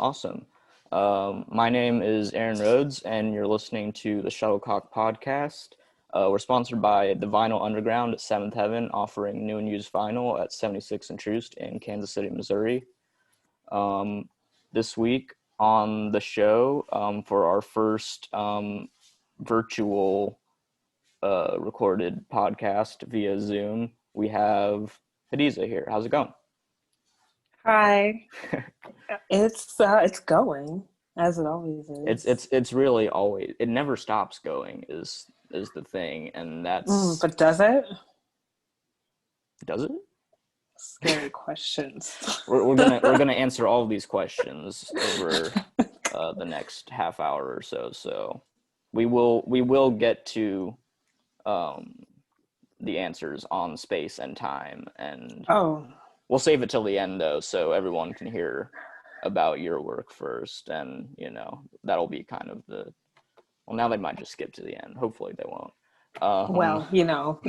Awesome. My name is Aaron Rhodes, and you're listening to the Shuttlecock podcast. We're sponsored by the Vinyl Underground at Seventh Heaven, offering new and used vinyl at 76 and Troost in Kansas City, Missouri. This week on the show, for our first virtual recorded podcast via Zoom, we have Hadiza here. How's it going? Hi. It's going as it always is. It's really always, it never stops going is the thing, and that's But does it? does it? Scary questions. We're gonna answer all of these questions over the next half hour or so. So we will get to the answers on space and time, and we'll save it till the end though, so everyone can hear about your work first, and that'll be kind of now they might just skip to the end. Hopefully they won't.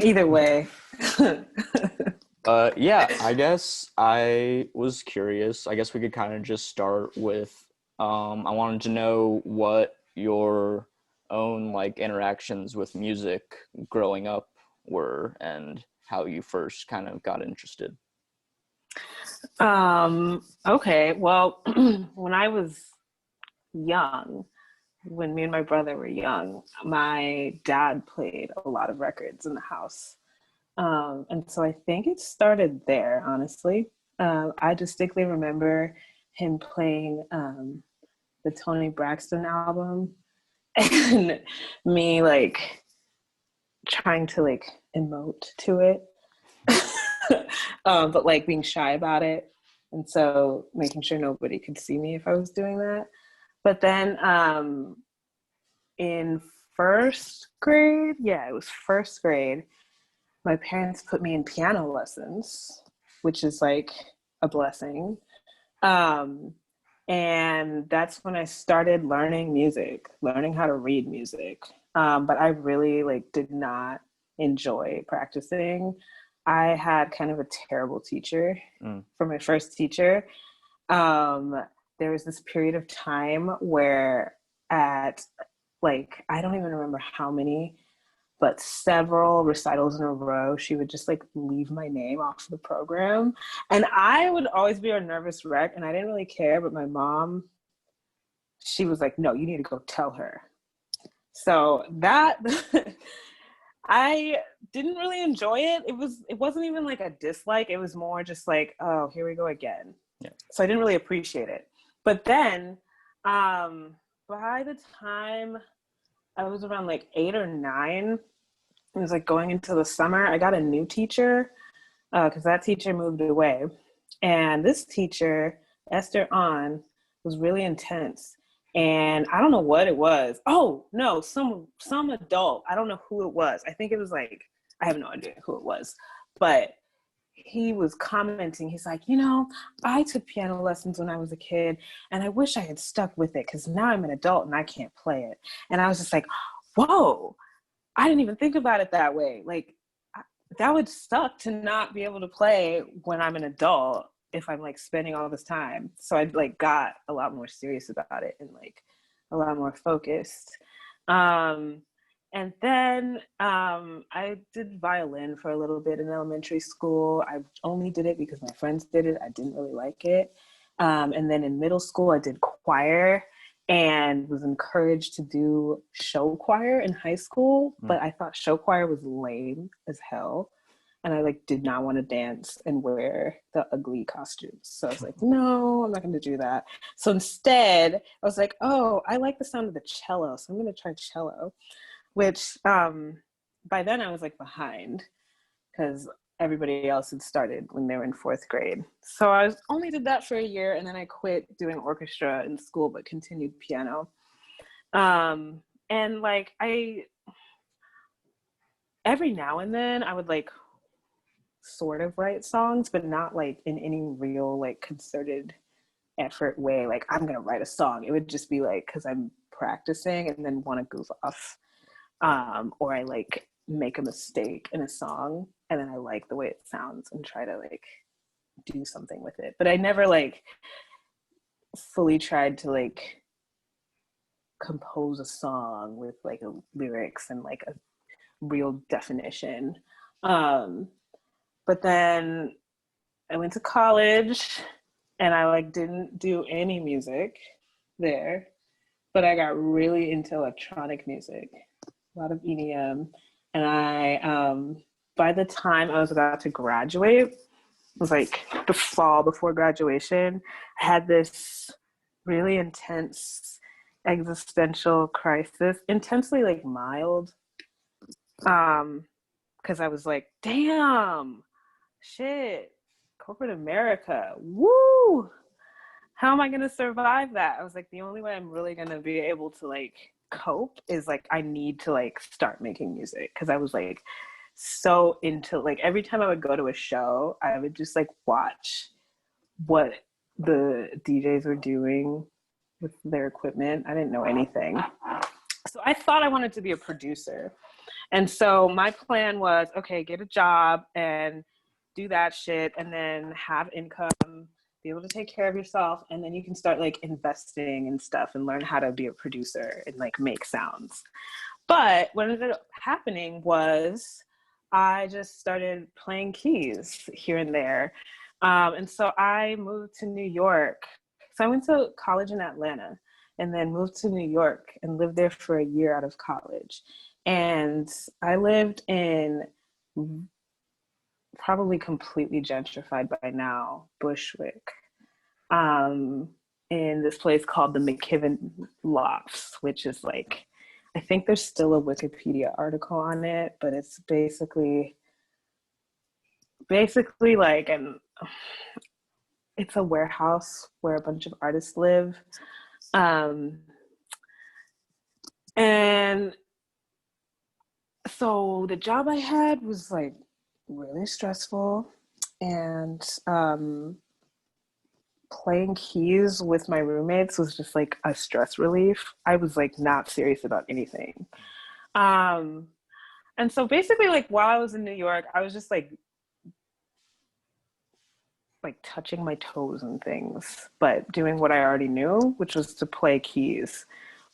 Either way. Yeah, I guess I was curious. I guess we could kind of just start with I wanted to know what your own interactions with music growing up were, and how you first kind of got interested. Okay, well, when I was young, when me and my brother were young, my dad played a lot of records in the house. And so I think it started there, honestly. I distinctly remember him playing the Toni Braxton album, and me trying to emote to it. But being shy about it, and so making sure nobody could see me if I was doing that. But then in first grade, it was first grade, my parents put me in piano lessons, which is a blessing. And that's when I started learning music, learning how to read music. But I really did not enjoy practicing. I had kind of a terrible teacher for my first teacher. There was this period of time where at I don't even remember how many, but several recitals in a row, she would just leave my name off the program. And I would always be a nervous wreck, and I didn't really care, but my mom, she was like, no, you need to go tell her. So that I didn't really enjoy it. It wasn't even a dislike. It was more just oh, here we go again. Yeah. So I didn't really appreciate it. But then by the time I was around 8 or 9, it was going into the summer, I got a new teacher because that teacher moved away. And this teacher, Esther On, was really intense. And I don't know what it was. Oh, no, some adult. I don't know who it was. I think it was I have no idea who it was. But he was commenting. He's like, I took piano lessons when I was a kid, and I wish I had stuck with it because now I'm an adult and I can't play it. And I was just like, whoa, I didn't even think about it that way. That would suck to not be able to play when I'm an adult if I'm spending all this time. So I got a lot more serious about it and a lot more focused. And then I did violin for a little bit in elementary school. I only did it because my friends did it. I didn't really like it. And then in middle school, I did choir and was encouraged to do show choir in high school. But I thought show choir was lame as hell. And I did not want to dance and wear the ugly costumes. So I was like, no, I'm not going to do that. So instead, I was like, oh, I like the sound of the cello. So I'm going to try cello, which by then I was behind because everybody else had started when they were in 4th grade. So I only did that for a year, and then I quit doing orchestra in school, but continued piano. And I, every now and then I would sort of write songs, but not in any real concerted effort way. I'm going to write a song. It would just be because I'm practicing and then want to goof off. Or I make a mistake in a song and then I like the way it sounds and try to do something with it. But I never fully tried to like compose a song with like lyrics and like a real definition. Um, but then I went to college and I like didn't do any music there, but I got really into electronic music, a lot of EDM. And by the time I was about to graduate, it was like the fall before graduation, I had this really intense existential crisis, intensely like mild. Because I was like, damn, shit, corporate America, woo! How am I gonna survive that? I was like, the only way I'm really gonna be able to like cope is like I need to like start making music because I was like so into like every time I would go to a show, I would just like watch what the DJs were doing with their equipment. I didn't know anything. So I thought I wanted to be a producer. And so my plan was, okay, get a job and do that shit and then have income, be able to take care of yourself. And then you can start like investing in stuff and learn how to be a producer and like make sounds. But what ended up happening was I just started playing keys here and there. And so I moved to New York. So I went to college in Atlanta and then moved to New York and lived there for a year out of college. And I lived in probably completely gentrified by now, Bushwick, um, in this place called the McKibben Lofts, which is like, I think there's still a Wikipedia article on it, but it's basically like it's a warehouse where a bunch of artists live. Um, and so the job I had was like really stressful, and playing keys with my roommates was just like a stress relief. I was like not serious about anything. Um, and so basically like while I was in New York, I was just like touching my toes and things, but doing what I already knew, which was to play keys.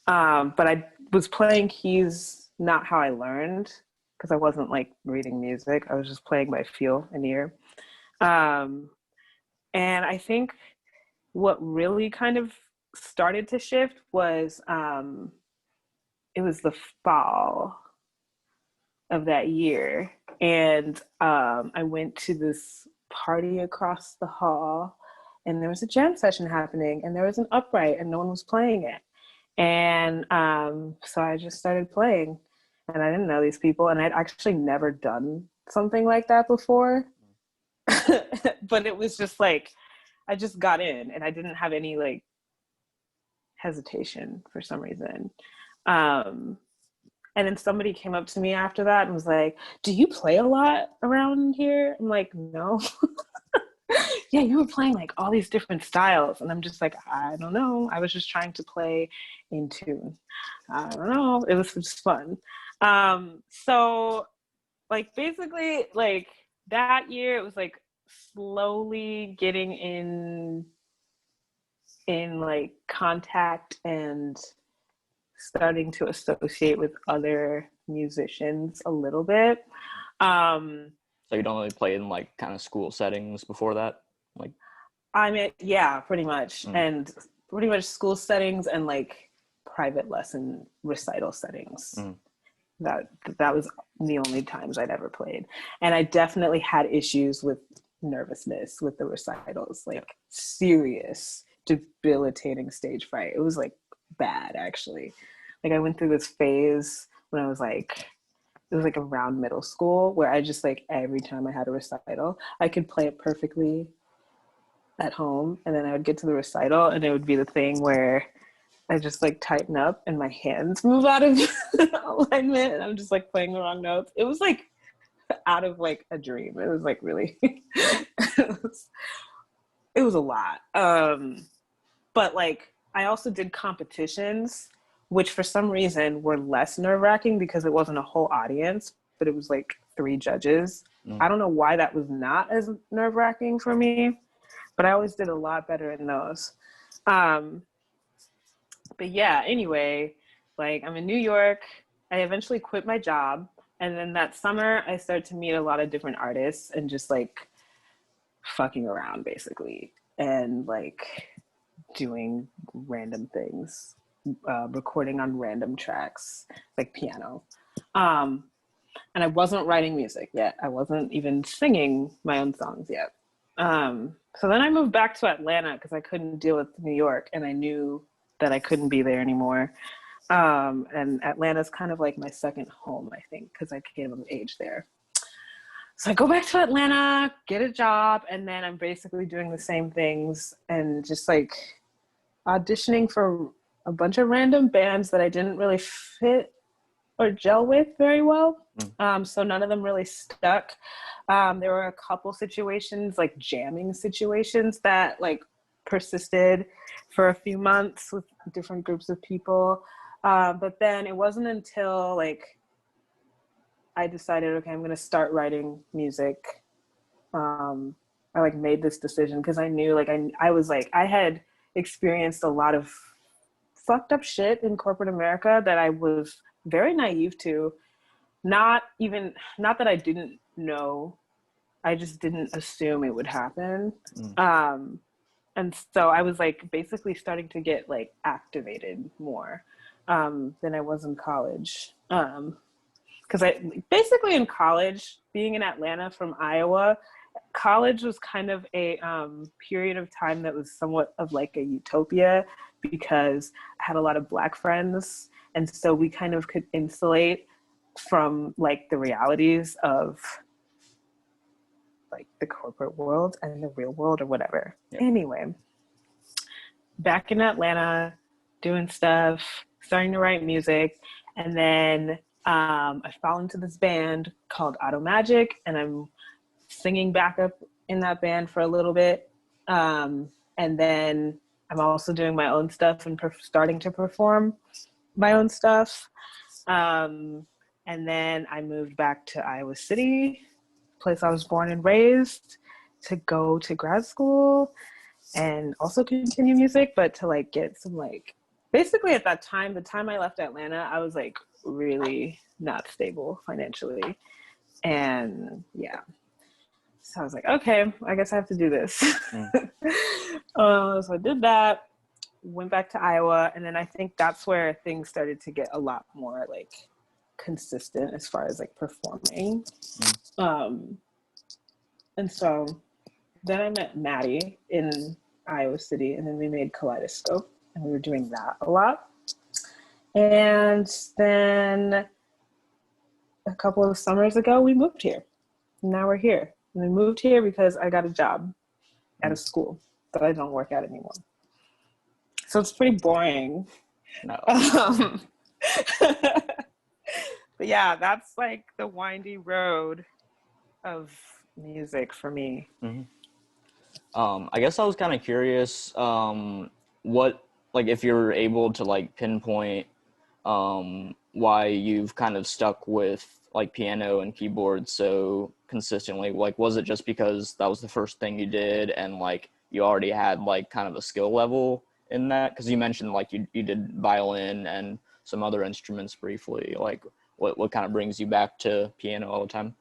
But I was playing keys not how I learned because I wasn't like reading music. I was just playing by feel and ear. Um, and I think what really kind of started to shift was it was the fall of that year. And I went to this party across the hall and there was a jam session happening and there was an upright and no one was playing it. And so I just started playing and I didn't know these people and I'd actually never done something like that before. But it was just like, I just got in and I didn't have any like hesitation for some reason. Um, and then somebody came up to me after that and was like, do you play a lot around here? I'm like, no. Yeah, you were playing like all these different styles. And I'm just like, I don't know. I was just trying to play in tune. I don't know. It was just fun. So like basically like that year it was like slowly getting in like contact and starting to associate with other musicians a little bit. So you don't really play in like kind of school settings before that? Like I mean, yeah, pretty much. And pretty much school settings and like private lesson recital settings. That was the only times I'd ever played. And I definitely had issues with nervousness with the recitals, like serious, debilitating stage fright. It was like bad actually. Like I went through this phase when I was like, it was like around middle school where I just like every time I had a recital, I could play it perfectly at home and then I would get to the recital and it would be the thing where I just like tighten up and my hands move out of alignment and I'm just like playing the wrong notes. It was like out of like a dream. It was like really it was a lot. But like I also did competitions which for some reason were less nerve-wracking because it wasn't a whole audience, but it was like 3 judges. I don't know why that was not as nerve-wracking for me, but I always did a lot better in those. Um, but yeah, anyway, like I'm in New York. I eventually quit my job. And then that summer, I started to meet a lot of different artists and just like fucking around basically. And like doing random things, recording on random tracks, like piano. Um, and I wasn't writing music yet. I wasn't even singing my own songs yet. So then I moved back to Atlanta because I couldn't deal with New York, and I knew that I couldn't be there anymore. And Atlanta's kind of like my second home, I think, because I came of age there. So I go back to Atlanta, get a job, and then I'm basically doing the same things and just like auditioning for a bunch of random bands that I didn't really fit or gel with very well. So none of them really stuck. There were a couple situations, like jamming situations, that like persisted for a few months with different groups of people. But then it wasn't until like I decided, okay, I'm going to start writing music. I like made this decision because I knew like I was like, I had experienced a lot of fucked up shit in corporate America that I was very naive to. Not that I didn't know, I just didn't assume it would happen. And so I was like basically starting to get like activated more than I was in college. Because I basically in college, being in Atlanta from Iowa, college was kind of a period of time that was somewhat of like a utopia because I had a lot of Black friends, and so we kind of could insulate from like the realities of like the corporate world and the real world or whatever. Yeah. Anyway, back in Atlanta, doing stuff, starting to write music, and then I fall into this band called Auto Magic, and I'm singing backup in that band for a little bit. And then I'm also doing my own stuff and starting to perform my own stuff. And then I moved back to Iowa City, place I was born and raised, to go to grad school and also continue music, but to like get some like, basically at that time, the time I left Atlanta, I was like really not stable financially. And yeah, so I was like, okay, I guess I have to do this. So I did that, went back to Iowa, and then I think that's where things started to get a lot more like consistent as far as like performing. And so then I met Maddie in Iowa City, and then we made Kaleidoscope, and we were doing that a lot. And then a couple of summers ago, we moved here. Now we're here. And we moved here because I got a job at a school that I don't work at anymore. So it's pretty boring. No. But yeah, that's like the windy road of music for me. I guess I was kind of curious, what, like, if you're able to like pinpoint why you've kind of stuck with like piano and keyboard so consistently. Like, was it just because that was the first thing you did and like you already had like kind of a skill level in that? Because you mentioned like you did violin and some other instruments briefly. Like, what kind of brings you back to piano all the time?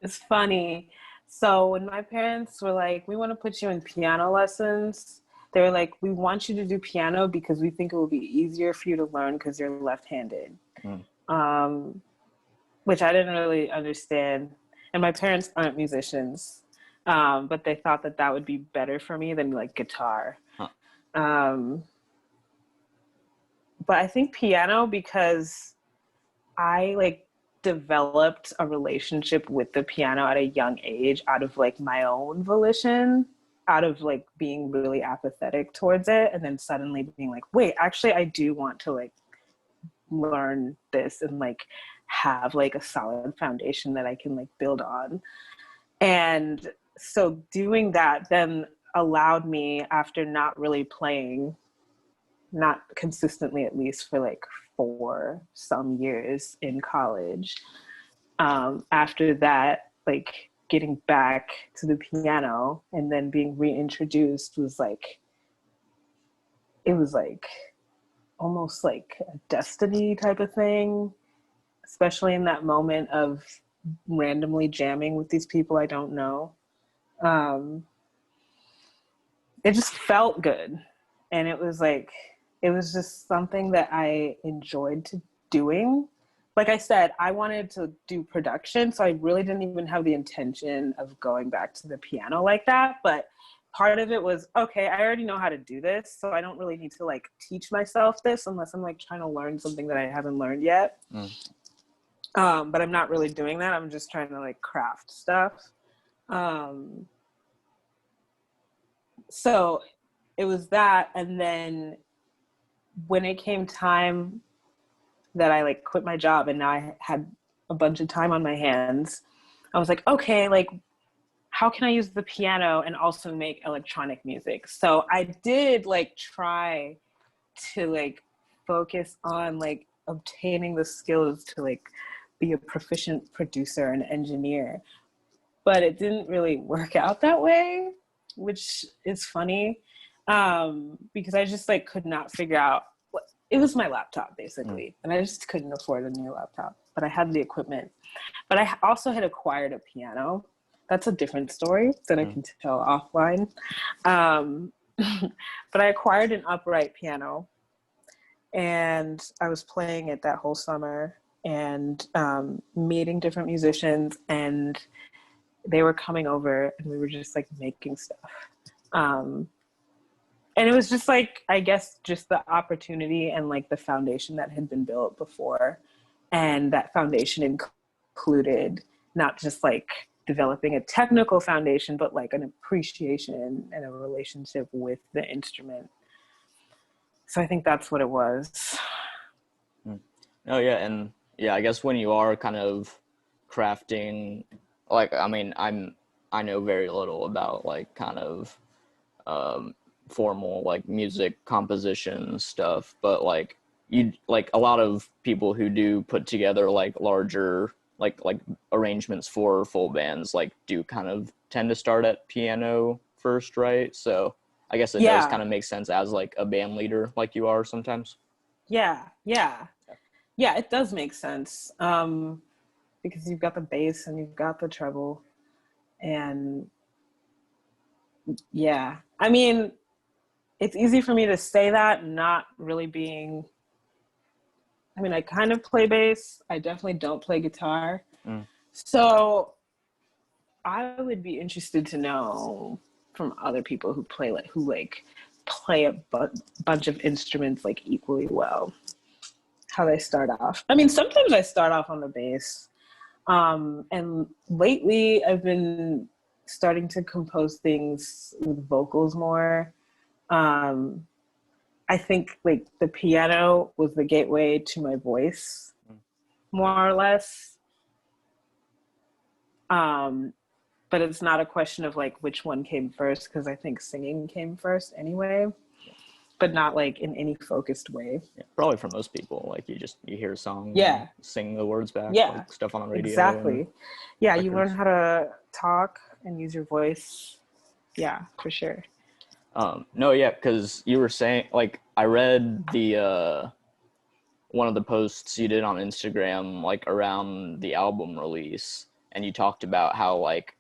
It's funny. So when my parents were like, we want to put you in piano lessons, they were like, we want you to do piano because we think it will be easier for you to learn because you're left-handed. Which I didn't really understand. And my parents aren't musicians, but they thought that that would be better for me than like guitar. But I think piano, because I like developed a relationship with the piano at a young age out of like my own volition, out of like being really apathetic towards it, and then suddenly being like, wait, actually I do want to like learn this and like have like a solid foundation that I can like build on. And so doing that then allowed me, after not really playing, not consistently at least for like 4 some years in college, after that, like getting back to the piano and then being reintroduced was like it was like almost like a destiny type of thing, especially in that moment of randomly jamming with these people I don't know. Um, it just felt good. And it was like, it was just something that I enjoyed doing. Like I said, I wanted to do production, so I really didn't even have the intention of going back to the piano like that. But part of it was, okay, I already know how to do this, so I don't really need to like teach myself this unless I'm like trying to learn something that I haven't learned yet. But I'm not really doing that. I'm just trying to like craft stuff. Um, so it was that, and then when it came time that I like quit my job and now I had a bunch of time on my hands, I was like, okay, like how can I use the piano and also make electronic music? So I did like try to like focus on like obtaining the skills to like be a proficient producer and engineer. But it didn't really work out that way, which is funny, because I just like could not figure out what it was. My laptop basically, and I just couldn't afford a new laptop, but I had the equipment. But I also had acquired a piano. That's a different story that I can tell offline. um, but I acquired an upright piano, and I was playing it that whole summer, and meeting different musicians, and they were coming over and we were just like making stuff. Um, and it was just like, I guess, just the opportunity and like the foundation that had been built before. And that foundation included not just like developing a technical foundation, but like an appreciation and a relationship with the instrument. So I think that's what it was. Oh yeah, and yeah, I guess when you are kind of crafting, like I mean, I know very little about like kind of um, formal like music composition stuff, but like you like a lot of people who do put together like larger like arrangements for full bands like do kind of tend to start at piano first, right? So I guess it does Yeah, kind of make sense as like a band leader like you are sometimes. yeah, yeah. Yeah, it does make sense. Because you've got the bass and you've got the treble. And yeah, I mean, it's easy for me to say that, not really being, I mean, I kind of play bass. I definitely don't play guitar. Mm. So I would be interested to know from other people who like play a bunch of instruments like equally well, how they start off. I mean, sometimes I start off on the bass. And lately I've been starting to compose things with vocals more. Um, I think like the piano was the gateway to my voice, more or less. Um, but it's not a question of like which one came first, because I think singing came first anyway, but not like in any focused way. Yeah, probably for most people, like you hear a song and Yeah, sing the words back, yeah, like stuff on the radio and exactly. Yeah, you learn records. how to talk and use your voice. Yeah, for sure. No, yeah, because you were saying like I read the one of the posts you did on Instagram like around the album release, and you talked about how like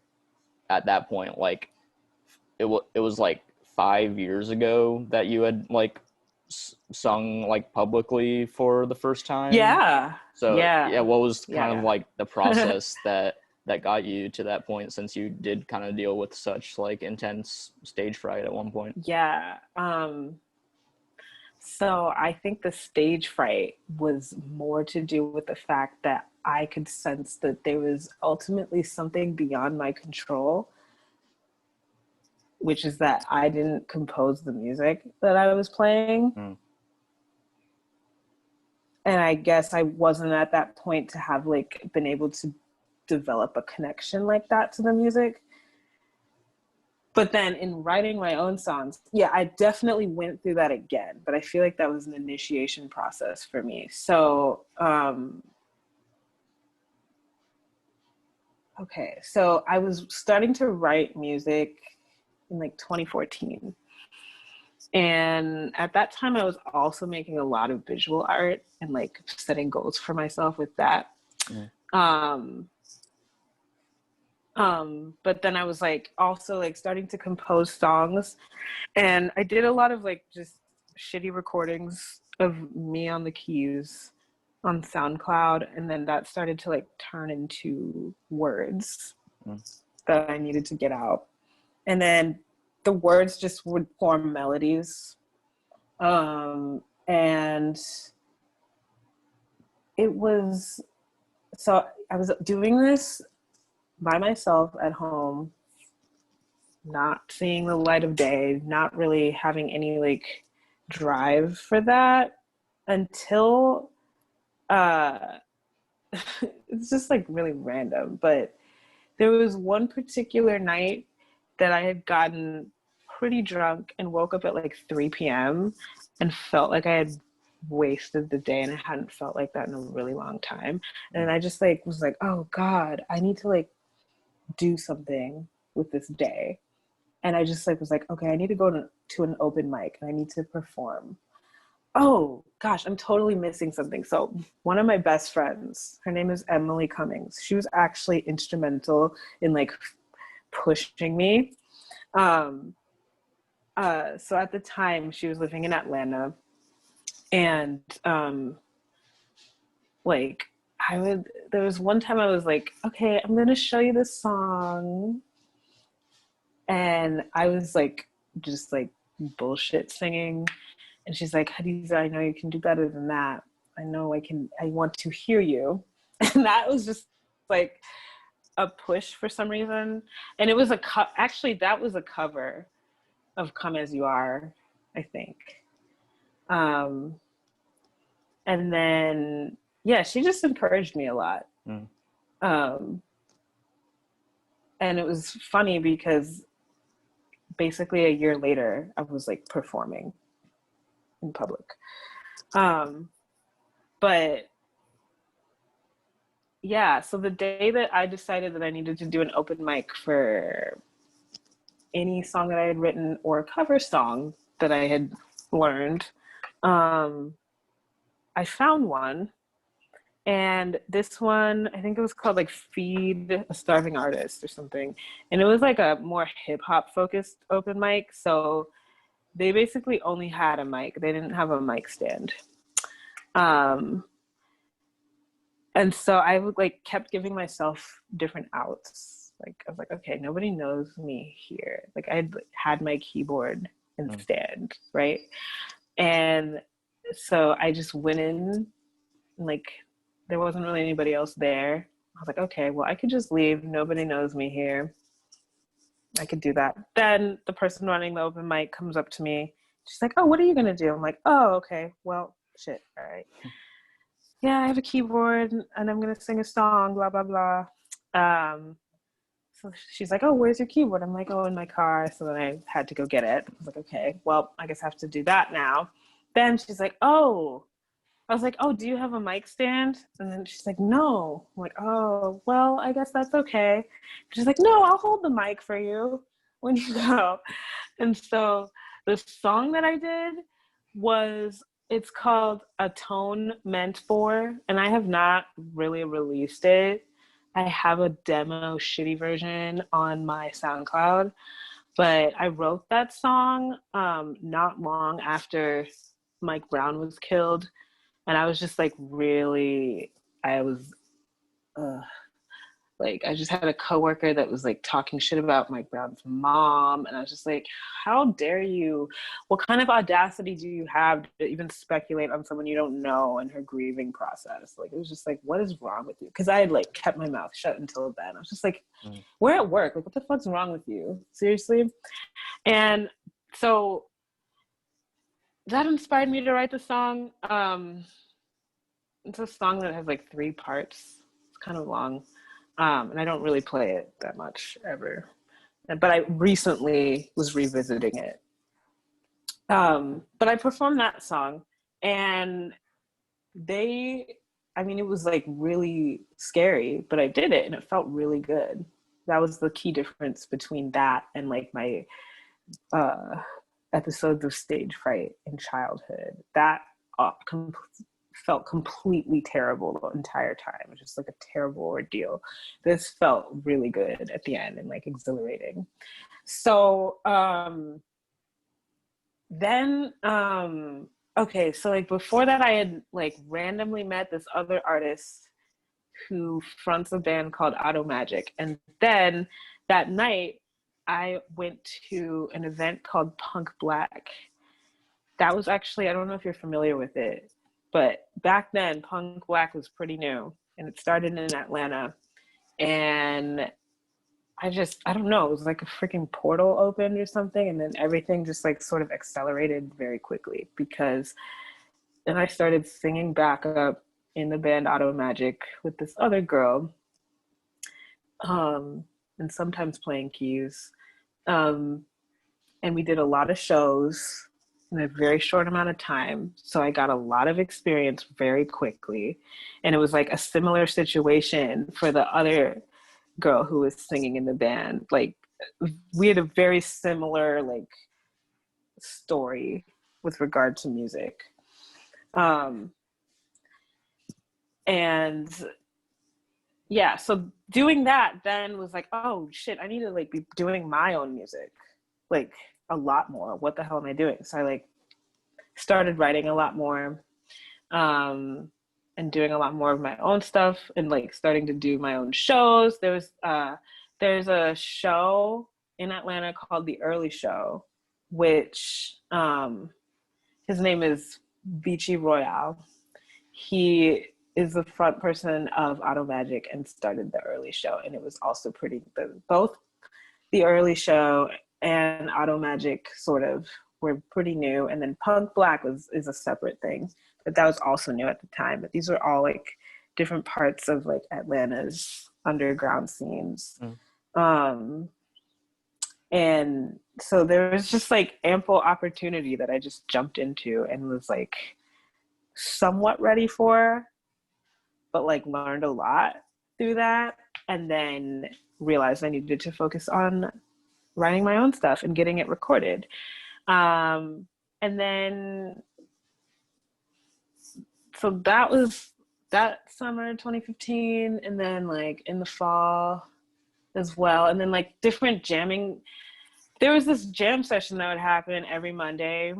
at that point like it was like 5 years ago that you had like sung like publicly for the first time. Yeah, So yeah, yeah, what was kind of yeah, like the process that got you to that point, since you did kind of deal with such like intense stage fright at one point? yeah. So I think the stage fright was more to do with the fact that I could sense that there was ultimately something beyond my control, which is that I didn't compose the music that I was playing. Mm. And I guess I wasn't at that point to have like been able to develop a connection like that to the music. But then in writing my own songs, yeah, I definitely went through that again, but I feel like that was an initiation process for me. So okay, so I was starting to write music in like 2014, And at that time, I was also making a lot of visual art and like setting goals for myself with that. Mm. Um, but then I was like also like starting to compose songs, and I did a lot of like just shitty recordings of me on the keys on SoundCloud, and then that started to like turn into words Mm. that I needed to get out. And then the words just would form melodies. And it was so I was doing this by myself at home, not seeing the light of day, not really having any like drive for that until uh it's just like really random, but there was one particular night that I had gotten pretty drunk and woke up at like 3 p.m. and felt like I had wasted the day, and I hadn't felt like that in a really long time. And I just like was like, oh God, I need to like do something with this day. And I just like was like, okay, I need to go to an open mic and I need to perform. Oh gosh, I'm totally missing something. So one of my best friends, her name is Emily Cummings. She was actually instrumental in like pushing me. Um, so at the time, she was living in Atlanta, and like I would. There was one time I was like, okay, I'm gonna show you this song, and I was like, just like bullshit singing. And she's like, Hadiza, I know you can do better than that. I know I can, I want to hear you. And that was just like a push for some reason. And it was actually, that was a cover of Come As You Are, I think. Um, and then, yeah, she just encouraged me a lot. Mm. Um, and it was funny because basically a year later, I was like performing in public. Um, but yeah, so the day that I decided that I needed to do an open mic for any song that I had written or a cover song that I had learned, um, I found one. And this one, I think it was called like Feed a Starving Artist or something. And it was like a more hip hop focused open mic. So they basically only had a mic, they didn't have a mic stand. Um, and so I would like kept giving myself different outs. Like I was like, okay, nobody knows me here. Like I had my keyboard and Mm. stand, right? And so I just went in, and like there wasn't really anybody else there. I was like, okay, well I could just leave. Nobody knows me here. I could do that. Then the person running the open mic comes up to me. She's like, oh, what are you gonna do? I'm like, oh, okay, well, shit, all right. Yeah, I have a keyboard and I'm gonna sing a song, blah blah blah. So she's like, oh, where's your keyboard? I'm like, oh, in my car. So then I had to go get it. I was like, okay, well, I guess I have to do that now. Then she's like, oh, I was like, oh, do you have a mic stand? And then she's like, no. I'm like, oh, well, I guess that's okay. She's like, no, I'll hold the mic for you when you go. And so the song that I did was, it's called A Tone Meant For, and I have not really released it. I have a demo shitty version on my SoundCloud, but I wrote that song not long after Mike Brown was killed. And I was just like really, I was uh, like, I just had a coworker that was like talking shit about Mike Brown's mom. And I was just like, how dare you? What kind of audacity do you have to even speculate on someone you don't know and her grieving process? Like, it was just like, what is wrong with you? Because I had like kept my mouth shut until then. I was just like, Mm. we're at work. Like, what the fuck's wrong with you? Seriously? And so that inspired me to write the song. It's a song that has like 3 parts. It's kind of long. And I don't really play it that much ever. But I recently was revisiting it. But I performed that song, and they, I mean, it was like really scary, but I did it and it felt really good. That was the key difference between that and like my uh, episodes of stage fright in childhood. That felt completely terrible the entire time. It was just like a terrible ordeal. This felt really good at the end and like exhilarating. So then okay, so like before that I had like randomly met this other artist who fronts a band called Auto Magic. And then that night I went to an event called Punk Black. That was actually, I don't know if you're familiar with it, but back then Punk Black was pretty new and it started in Atlanta. And I don't know, it was like a freaking portal opened or something. And then everything just like sort of accelerated very quickly because then I started singing backup in the band Auto Magic with this other girl, and sometimes playing keys. Um, and we did a lot of shows in a very short amount of time. So I got a lot of experience very quickly. And it was like a similar situation for the other girl who was singing in the band. Like we had a very similar like story with regard to music. And yeah, so doing that then was like, oh shit, I need to like be doing my own music, like a lot more. What the hell am I doing? So I like started writing a lot more, and doing a lot more of my own stuff and like starting to do my own shows. There's a show in Atlanta called The Early Show, which his name is Vici Royale. He is the front person of Auto Magic and started The Early Show, and it was also both The Early Show and Auto Magic sort of were pretty new, and then Punk Black is a separate thing, but that was also new at the time. But these were all like different parts of like Atlanta's underground scenes. And so there was just like ample opportunity that I just jumped into and was like somewhat ready for, but like learned a lot through that, and then realized I needed to focus on writing my own stuff and getting it recorded. And then, so that was that summer 2015, and then like in the fall as well, and then like different jamming. There was this jam session that would happen every Monday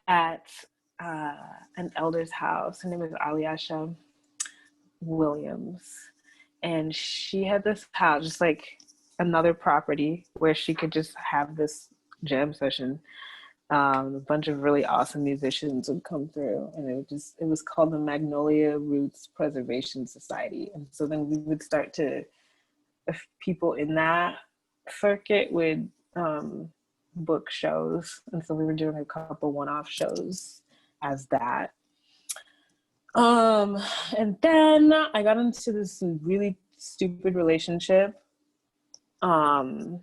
at an elder's house. Her name is Aliasha Williams, and she had this house, just like another property where she could just have this jam session. A bunch of really awesome musicians would come through, and it was called the Magnolia Roots Preservation Society. And so then we would start to, if people in that circuit would book shows, and so we were doing a couple one-off shows as that. And then I got into this really stupid relationship, and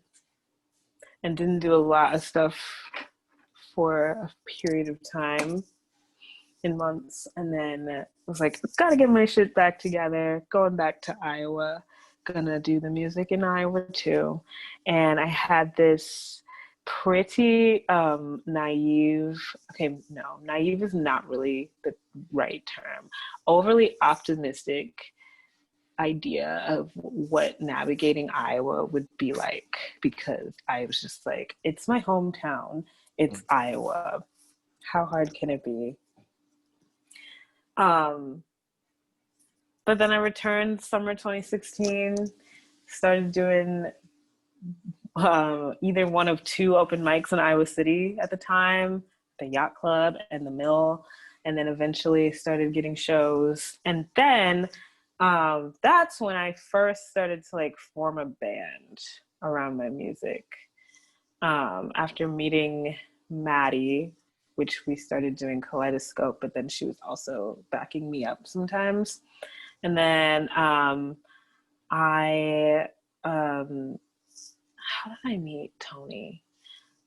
didn't do a lot of stuff for a period of time, in months, and then was like, gotta get my shit back together, going back to Iowa, gonna do the music in Iowa too. And I had this pretty naive, okay, no, naive is not really the right term, overly optimistic idea of what navigating Iowa would be like, because I was just like, it's my hometown, it's Iowa, how hard can it be? But then I returned summer 2016, started doing either one of two open mics in Iowa City at the time, the Yacht Club and the Mill, and then eventually started getting shows. And then that's when I first started to like form a band around my music. After meeting Maddie, which we started doing Kaleidoscope, but then she was also backing me up sometimes. And then I how did I meet Tony?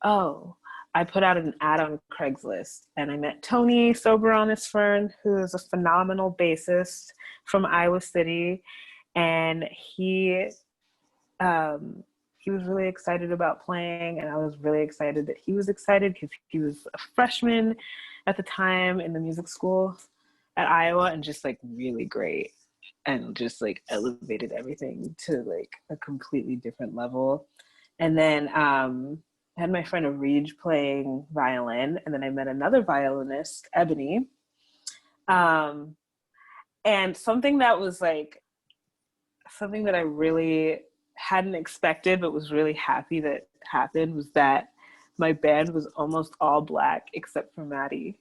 Oh, I put out an ad on Craigslist, and I met Tony Sober Honest Fern, who is a phenomenal bassist from Iowa City, and he he was really excited about playing, and I was really excited that he was excited because he was a freshman at the time in the music school at Iowa, and just like really great, and just like elevated everything to like a completely different level. And then I had my friend Reed playing violin, and then I met another violinist, Ebony. Um, and something that was like something that I really hadn't expected, but was really happy that happened, was that my band was almost all Black except for Maddie.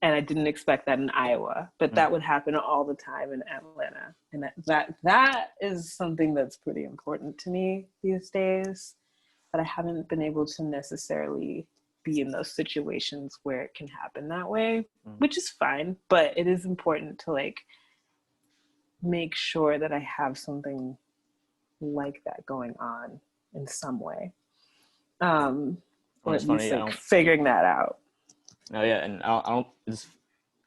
And I didn't expect that in Iowa, but that would happen all the time in Atlanta. And that is something that's pretty important to me these days, but I haven't been able to necessarily be in those situations where it can happen that way, which is fine, but it is important to like make sure that I have something like that going on in some way. Or It's at least funny. I like don't. figuring that out. No, yeah, and I don't. It's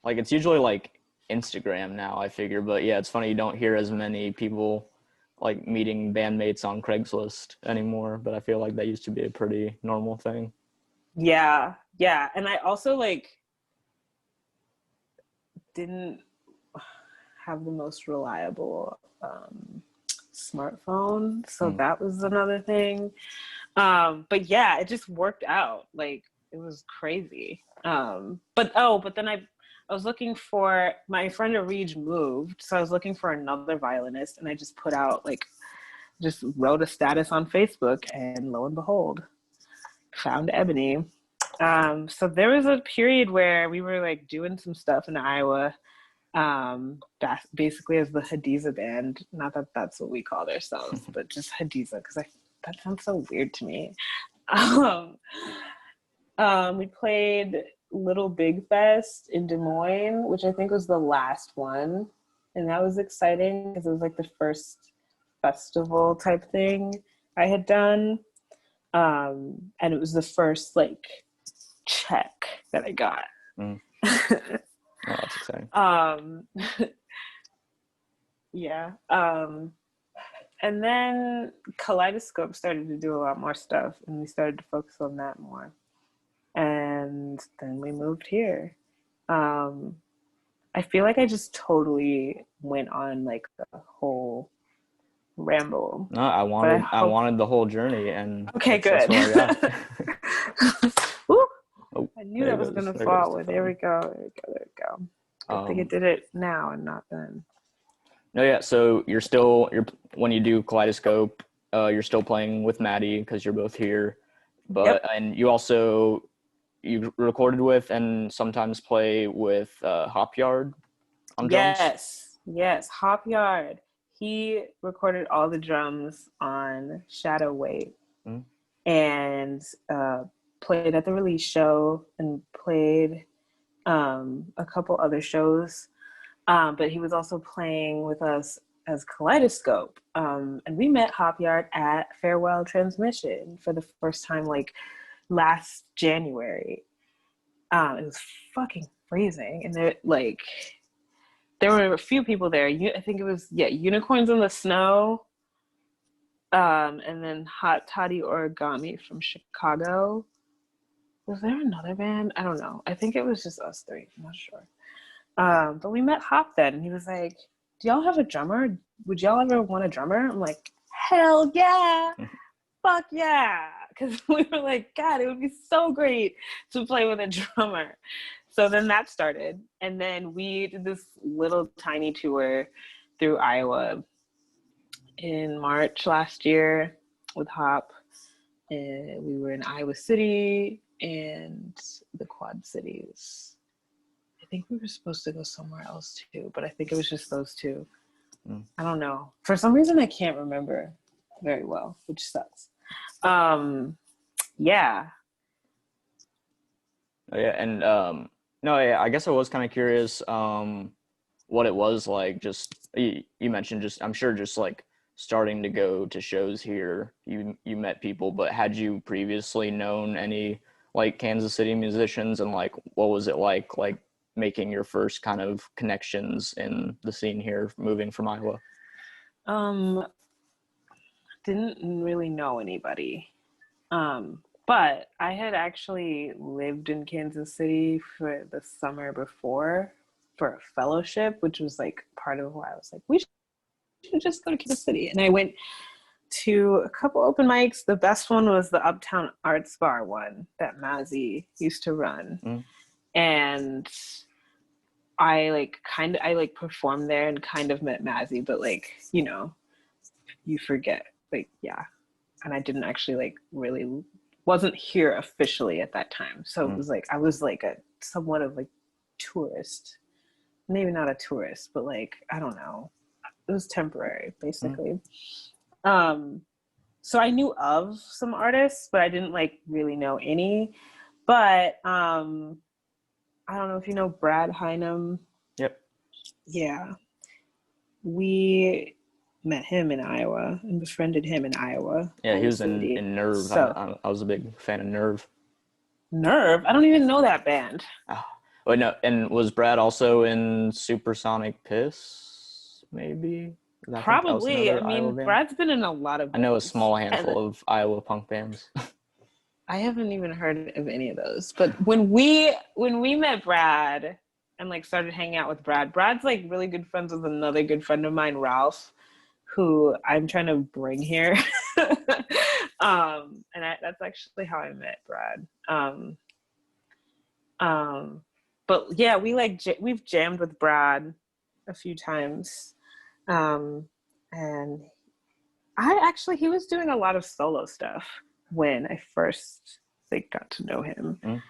like it's usually like Instagram now. I figure, but yeah, it's funny you don't hear as many people like meeting bandmates on Craigslist anymore. But I feel like that used to be a pretty normal thing. Yeah, yeah. And I also like didn't have the most reliable smartphone, so that was another thing. But yeah, it just worked out. Like it was crazy. But then I was looking for my friend Arij moved, so I was looking for another violinist, and I just put out like just wrote a status on Facebook, and lo and behold, found Ebony. So there was a period where we were like doing some stuff in Iowa, basically as the Hadiza band. Not that that's what we called ourselves, but just Hadiza, because that sounds so weird to me. Um, we played Little Big Fest in Des Moines, which I think was the last one, and that was exciting because it was like the first festival type thing I had done, and it was the first like check that I got. Oh, that's exciting. Yeah. And then Kaleidoscope started to do a lot more stuff, and we started to focus on that more. And then we moved here. I feel like I just totally went on like a whole ramble. No, I But I wanted the whole journey, and okay, that's good. what I got. Woo! Oh, I knew there that it was goes. gonna There goes the fall. There we phone. go. There we go. There we go. Good thing it did it now and not then. No, yeah. So you're when you do Kaleidoscope, you're still playing with Maddie because you're both here, but Yep. and you also you recorded with and sometimes play with Hop Yard on drums. Yes. Yes. Hop Yard. He recorded all the drums on Shadow Weight and played at the release show and played a couple other shows. But he was also playing with us as Kaleidoscope. And we met Hop Yard at Farewell Transmission for the first time, like last January. It was fucking freezing. And there were a few people there. I think it was, Unicorns in the Snow. And then Hot Toddy Origami from Chicago. Was there another band? I don't know. I think it was just us three. I'm not sure. But we met Hop then, and he was like, "Do y'all have a drummer? Would y'all ever want a drummer?" I'm like, "Hell yeah! Fuck yeah!" Because we were like, "God, it would be so great to play with a drummer." So then that started, and then we did this little tiny tour through Iowa in March last year with Hop. And we were in Iowa City and the Quad Cities. I think we were supposed to go somewhere else too, but I think it was just those two. I don't know. For some reason, I can't remember very well, which sucks. Yeah. Oh, yeah, and no, yeah, I guess I was kind of curious what it was like. Just you mentioned just I'm sure just like starting to go to shows here. You met people, but had you previously known any like Kansas City musicians, and like what was it like making your first kind of connections in the scene here, moving from Iowa? Um, didn't really know anybody. But I had actually lived in Kansas City for the summer before for a fellowship, which was like part of why I was like, we should just go to Kansas City. And I went to a couple open mics. The best one was the Uptown Arts Bar one that Mazzy used to run. Mm. And I like performed there and kind of met Mazzy, but like, you know, you forget, like, yeah. And I didn't actually like really wasn't here officially at that time. So it was like I was like a somewhat of like tourist. Maybe not a tourist, but like, I don't know. It was temporary, basically. So I knew of some artists, but I didn't like really know any. But I don't know if you know Brad Heinem. Yep. Yeah. We met him in Iowa and befriended him in Iowa. Yeah, he was City. in Nerve. So I was a big fan of Nerve. Nerve? I don't even know that band. Oh. Wait, no, and was Brad also in Supersonic Piss? Maybe. I think that was Probably. I another Iowa mean, band. Brad's been in a lot of I know a bands. small And handful of Iowa punk bands. I haven't even heard of any of those. But when we met Brad and like started hanging out with Brad's like really good friends with another good friend of mine, Ralph, who I'm trying to bring here. That's actually how I met Brad. But yeah, we've jammed with Brad a few times. And he was doing a lot of solo stuff when I first like got to know him. Mm.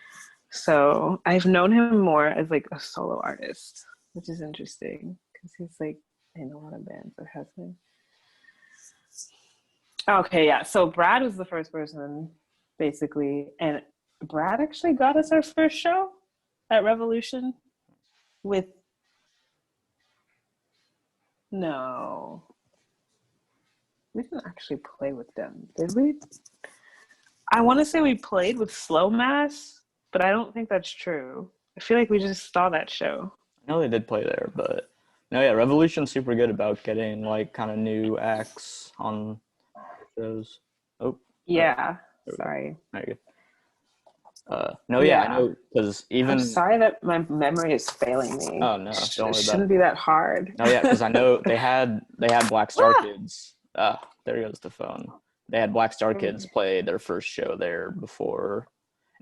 So I've known him more as like a solo artist, which is interesting because he's like in a lot of bands that has been. Okay, yeah. So Brad was the first person, basically, and Brad actually got us our first show at Revolution with no. We didn't actually play with them, did we? I want to say we played with Slow Mass, but I don't think that's true. I feel like we just saw that show. I know they did play there, but no, yeah, Revolution's super good about getting like kind of new acts on shows. Oh, Yeah. there we go. Sorry. There you go. No, yeah, I Yeah. know because I'm even. sorry that my memory is failing me. Oh no, don't It worry about it. shouldn't be that hard. No, yeah, because I know they had Black Star Kids. There goes the phone. They had Black Star Kids play their first show there before.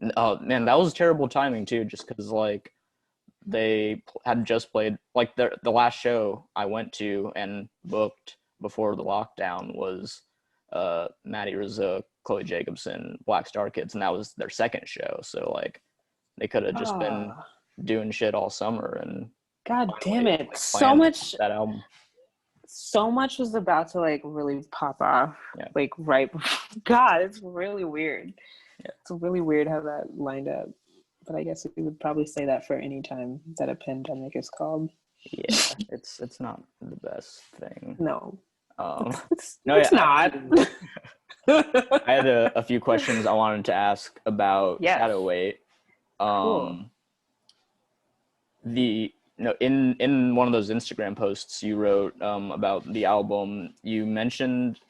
And, oh man, that was terrible timing too, just because like they had just played like the last show I went to and booked before the lockdown was Maddie Rizzo, Chloe Jacobson, Black Star Kids, and that was their second show. So like they could have just been doing shit all summer and God damn it. like, planned that album. So much was about to like really pop off. Yeah. Like right before. God, it's really weird. Yeah. It's really weird how that lined up. But I guess we would probably say that for any time that a pandemic is called. Yeah, it's not the best thing. No. It's not. I had a few questions I wanted to ask about Shadow Weight. Cool. In one of those Instagram posts you wrote about the album, you mentioned,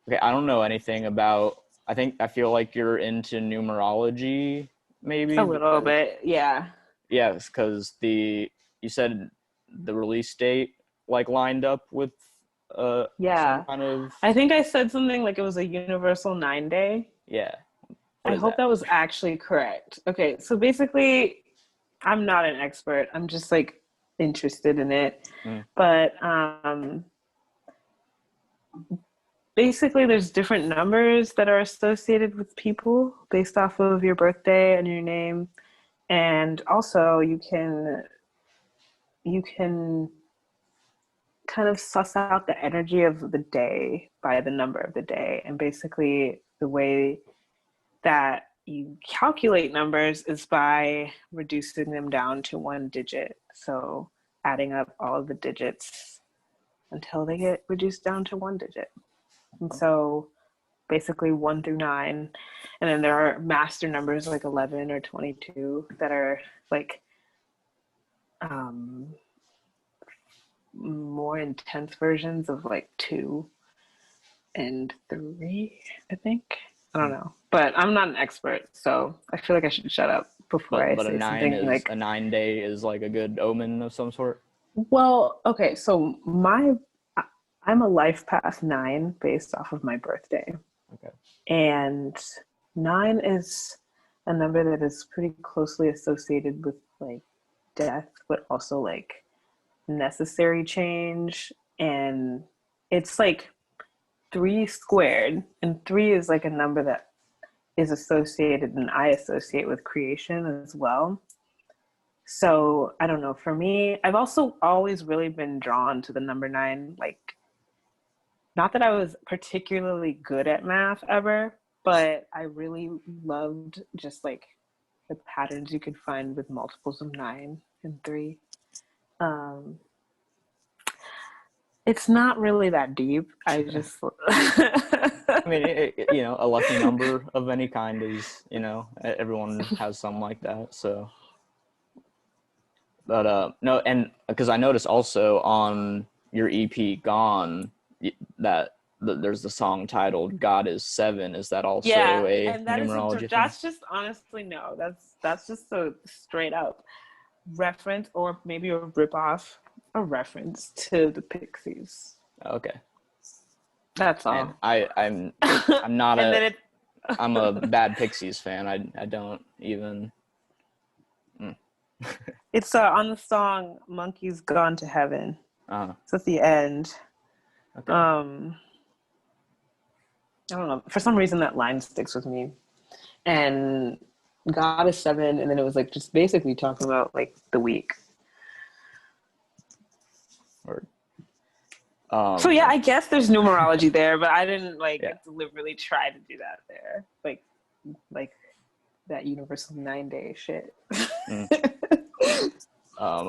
okay, I don't know anything about, I feel like you're into numerology, maybe? A little bit, yeah. Yes, because you said the release date like lined up with some kind of. I think I said something like it was a universal 9-day. Yeah. I hope that was actually correct. Okay, so basically, I'm not an expert. I'm just like interested in it. But basically, there's different numbers that are associated with people based off of your birthday and your name. And also you can kind of suss out the energy of the day by the number of the day. And basically the way that you calculate numbers is by reducing them down to one digit. So adding up all of the digits until they get reduced down to one digit. And so basically 1 through 9. And then there are master numbers like 11 or 22 that are like more intense versions of like 2. and 3, I think. I don't Hmm. know, but I'm not an expert, so I feel like I should shut up before I But say something a like, 9 day is like a good omen of some sort. well, okay, so I'm a life path 9 based off of my birthday. Okay. And 9 is a number that is pretty closely associated with like death, but also like necessary change. And it's like 3 squared, and 3 is like a number that is associated and I associate with creation as well. So I don't know. For me, I've also always really been drawn to the number 9. Like, not that I was particularly good at math ever, but I really loved just like the patterns you could find with multiples of 9 and 3. Um, it's not really that deep. I just. I mean, a lucky number of any kind is, everyone has some like that. So, but no, and because I noticed also on your EP Gone that there's the song titled "God is 7." Is that also Yeah, a and that is numerology thing? that's just honestly no. That's just a straight up reference, or maybe a rip off, a reference to the Pixies. Okay. That's And all. I'm not And then it I'm a bad Pixies fan. I don't even. Mm. it's on the song "Monkey's Gone to Heaven." uh It's at the end. Okay. Um, I don't know. For some reason, that line sticks with me. And God is 7, and then it was like just basically talking about like the week. Or So yeah, I guess there's numerology there, but I didn't like yeah. deliberately try to do that there. Like that universal 9-day shit. Mm.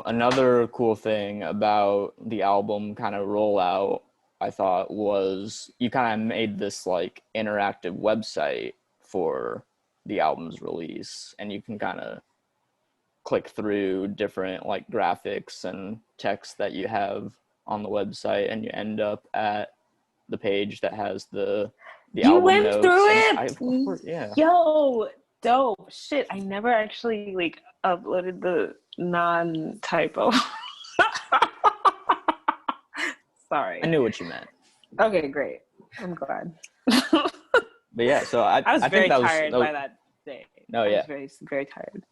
Another cool thing about the album kind of rollout, I thought, was you kind of made this like interactive website for the album's release, and you can kind of click through different like graphics and text that you have on the website, and you end up at the page that has the You album went notes. through And it? I, of course, yeah. Yo, dope. Shit, I never actually like uploaded the non-typo. I Sorry. knew what you meant. Okay, great. I'm glad. But yeah, so I I was I think very that was, tired by that day. no, I was yeah. very, very tired.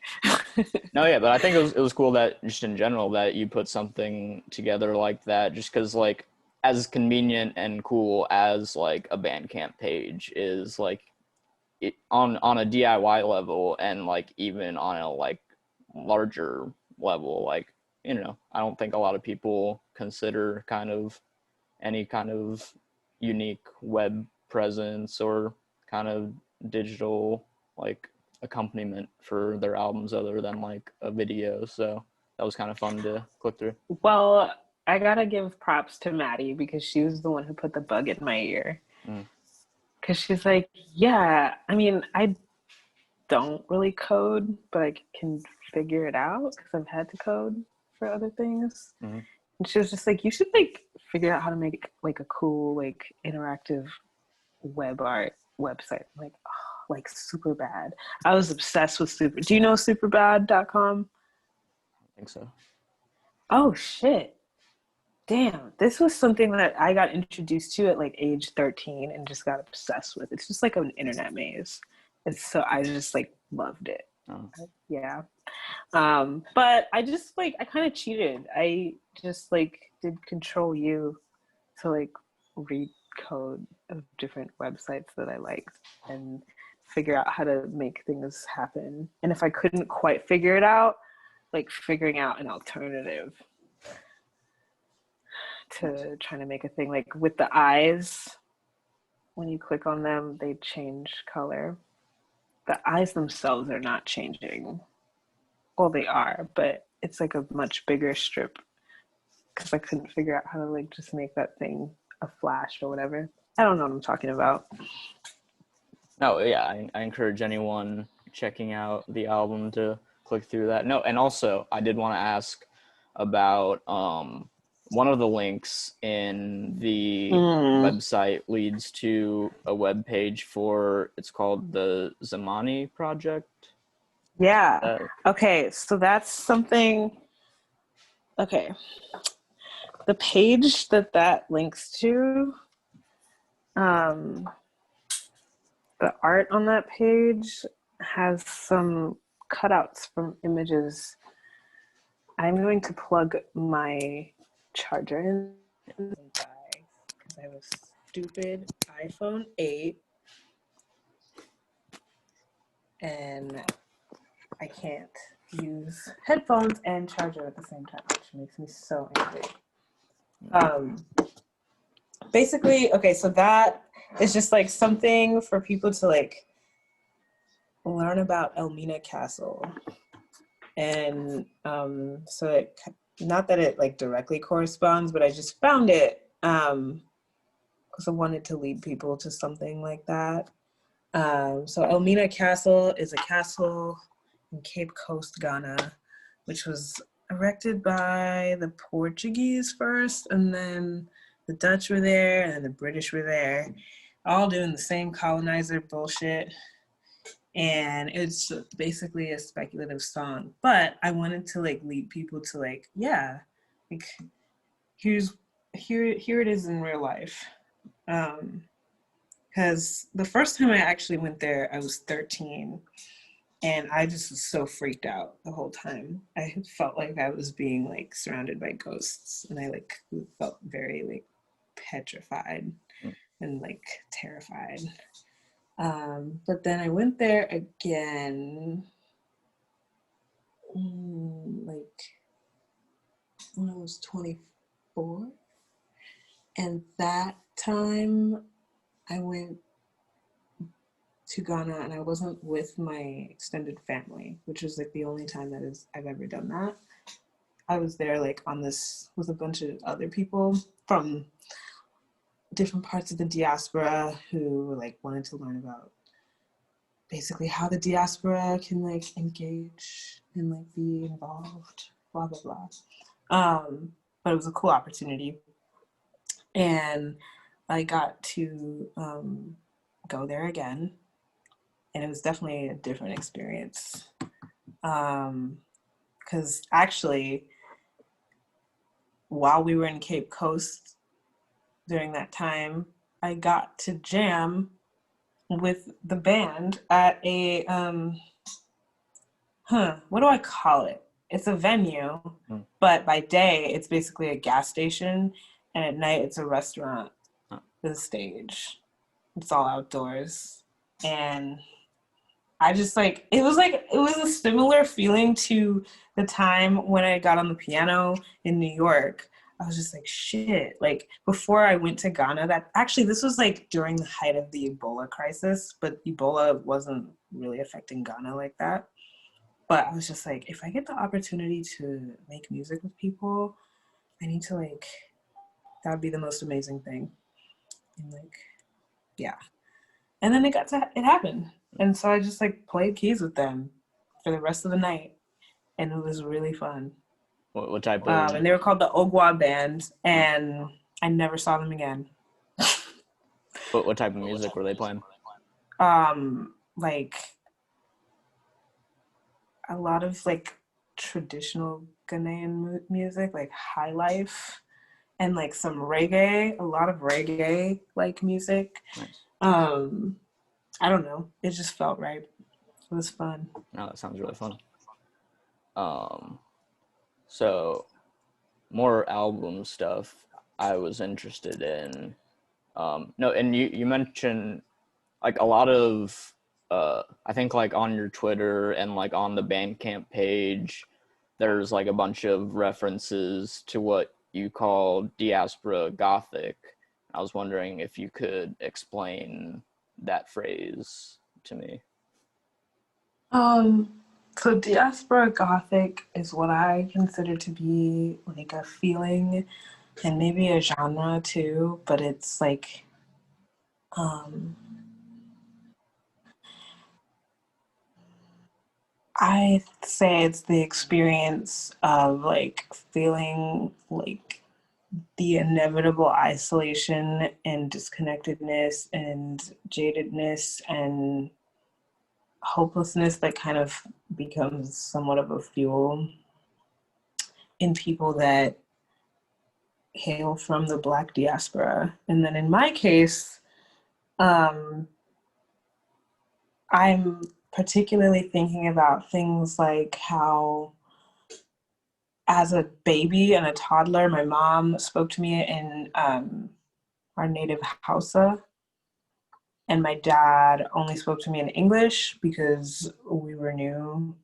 No, yeah, but I think it was cool that just in general that you put something together like that, just because like as convenient and cool as like a Bandcamp page is, like on a DIY level, and like even on a like larger level, like I don't think a lot of people consider kind of any kind of unique web presence or kind of digital like accompaniment for their albums other than like a video. So that was kind of fun to click through. Well, I gotta give props to Maddie because she was the one who put the bug in my ear. Mm. Because she's like, yeah, I mean, I don't really code, but I can figure it out because I've had to code for other things. Mm-hmm. And she was just like, you should like figure out how to make like a cool, like interactive web art website. I'm like, oh, like super bad. I was obsessed with super. Do you know superbad.com? I think so. Oh shit. Damn. This was something that I got introduced to at like age 13 and just got obsessed with. It's just like an internet maze. It's so I just like loved it. Oh. Yeah. But I just like I kind of cheated. I just like did control U to like read code of different websites that I liked and figure out how to make things happen. And if I couldn't quite figure it out, like figuring out an alternative Nice. to trying to make a thing. Like with the eyes, when you click on them, they change color. The eyes themselves are not changing. Well, they are, but it's like a much bigger strip because I couldn't figure out how to like just make that thing a flash or whatever. I don't know what I'm talking about. No, yeah, I encourage anyone checking out the album to click through that. No, and also I did want to ask about one of the links in the Mm, website leads to a web page for, it's called the Zamani Project. yeah. Uh, Okay, so that's something. Okay, the page that links to, um, the art on that page has some cutouts from images. I'm going to plug my charger in because I have a stupid iPhone 8 and I can't use headphones and charger at the same time, which makes me so angry. Um, Basically, okay, so that is just like something for people to like learn about Elmina Castle. And so it, not that it like directly corresponds, but I just found it because I wanted to lead people to something like that. So Elmina Castle is a castle in Cape Coast, Ghana, which was erected by the Portuguese first, and then the Dutch were there, and then the British were there, all doing the same colonizer bullshit. And it's basically a speculative song, but I wanted to like lead people to like, yeah, like here it is in real life. Because the first time I actually went there, I was 13, and I just was so freaked out the whole time. I felt like I was being like surrounded by ghosts, and I like felt very like petrified and like terrified. But then I went there again, like when I was 24, and that time I went to Ghana and I wasn't with my extended family, which was like the only time I've ever done that. I was there like on this with a bunch of other people from different parts of the diaspora who like wanted to learn about basically how the diaspora can like engage and like be involved, blah blah blah. But it was a cool opportunity, and I got to go there again, and it was definitely a different experience. Because actually, while we were in Cape Coast during that time, I got to jam with the band at a what do I call it? It's a venue, mm, but by day it's basically a gas station, and at night it's a restaurant with a stage. It's all outdoors, and I just like it was a similar feeling to the time when I got on the piano in New York. I was just like shit. Like before I went to Ghana, that actually this was like during the height of the Ebola crisis, but Ebola wasn't really affecting Ghana like that. But I was just like, if I get the opportunity to make music with people, I need to like that would be the most amazing thing. And like, yeah. And then it happened. And so I just like played keys with them for the rest of the night. And it was really fun. what type of And they were called the Ogwa Band, and I never saw them again. what type of music were they playing? Like a lot of like traditional Ghanaian music, like high life, and like some reggae, a lot of reggae like music. Nice. Um, I don't know. It just felt right. It was fun. No, that sounds really fun. Um, so more album stuff I was interested in. No, and you mentioned like a lot of I think like on your Twitter and like on the Bandcamp page, there's like a bunch of references to what you call diaspora gothic. I was wondering if you could explain that phrase to me. Um, so diaspora gothic is what I consider to be like a feeling and maybe a genre too, but it's like um I say it's the experience of like feeling like the inevitable isolation and disconnectedness and jadedness and hopelessness that kind of becomes somewhat of a fuel in people that hail from the Black diaspora. And then in my case, um, I'm particularly thinking about things like how, as a baby and a toddler, my mom spoke to me in our native Hausa, and my dad only spoke to me in English because we were new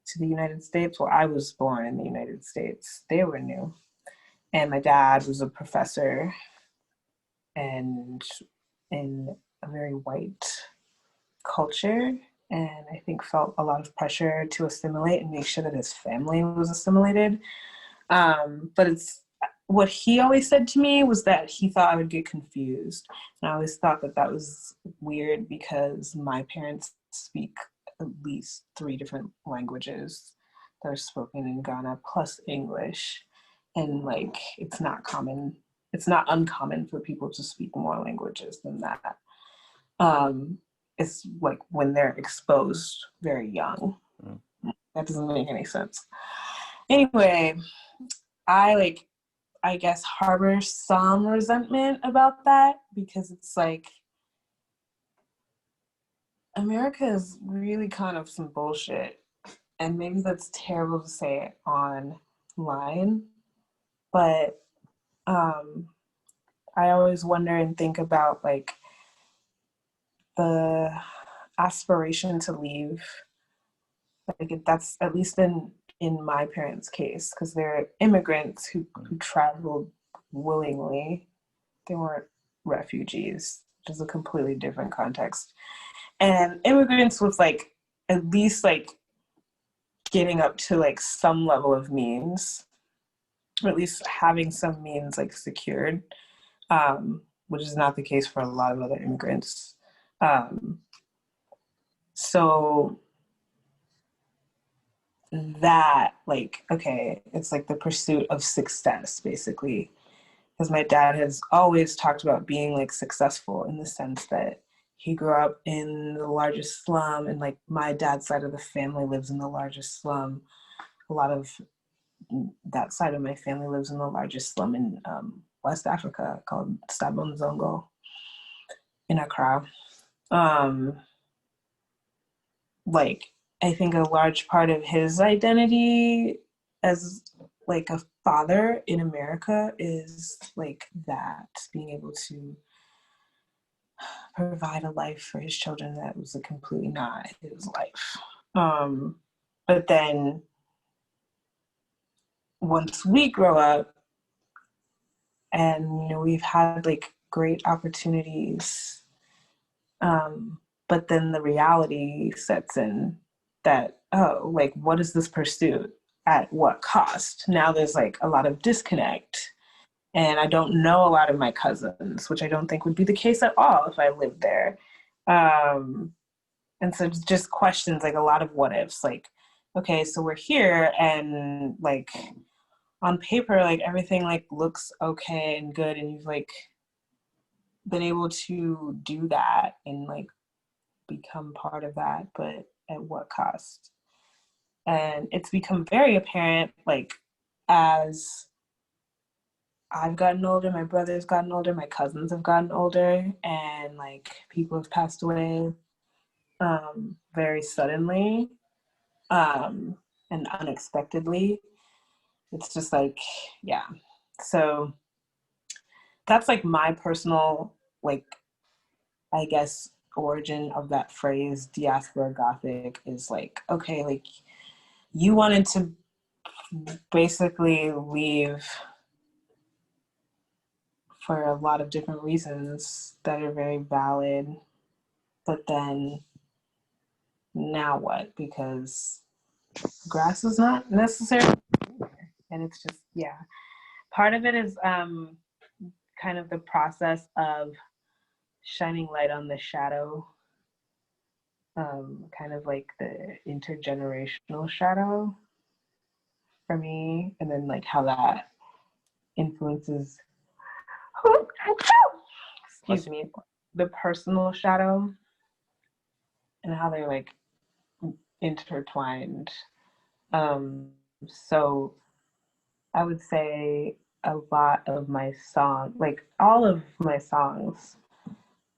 to the United States. Well, I was born in the United States. They were new. And my dad was a professor and in a very white culture. And I think felt a lot of pressure to assimilate and make sure that his family was assimilated. But it's what he always said to me was that he thought I would get confused. And I always thought that that was weird because my parents speak at least 3 different languages that are spoken in Ghana plus English. And like, it's not common, it's not uncommon for people to speak more languages than that. Um, it's like when they're exposed very young. Mm. That doesn't make any sense. Anyway, I guess harbor some resentment about that because it's like America is really kind of some bullshit. And maybe that's terrible to say online, but um, I always wonder and think about like the aspiration to leave. Like that's at least in my parents' case, because they're immigrants who traveled willingly. They weren't refugees, which is a completely different context. And immigrants with like at least like getting up to like some level of means, or at least having some means like secured, which is not the case for a lot of other immigrants. Um, so that like, okay, it's like the pursuit of success basically, because my dad has always talked about being like successful in the sense that he grew up in the largest slum, and like my dad's side of the family lives in the largest slum. A lot of that side of my family lives in the largest slum in West Africa called Sabon in Accra. Um, like I think a large part of his identity as like a father in America is like that, being able to provide a life for his children that was completely not his life. But then once we grow up and we've had like great opportunities, but then the reality sets in that, oh, like what is this pursuit at what cost? Now there's like a lot of disconnect, and I don't know a lot of my cousins, which I don't think would be the case at all if I lived there. um, and so just questions, like a lot of what ifs, like, okay, so we're here and like on paper like everything like looks okay and good, and you've like been able to do that and like become part of that, but at what cost? And it's become very apparent like as I've gotten older, my brother's gotten older, my cousins have gotten older, and like people have passed away very suddenly, um, and unexpectedly. It's just like, yeah. So that's like my personal, like, I guess, origin of that phrase, diaspora Gothic, is like, okay, like you wanted to basically leave for a lot of different reasons that are very valid, but then now what? Because grass is not necessarily, and it's just, yeah. Part of it is kind of the process of shining light on the shadow, kind of like the intergenerational shadow for me, and then like how that influences, excuse me, the personal shadow and how they're like intertwined. So I would say a lot of my songs, like all of my songs,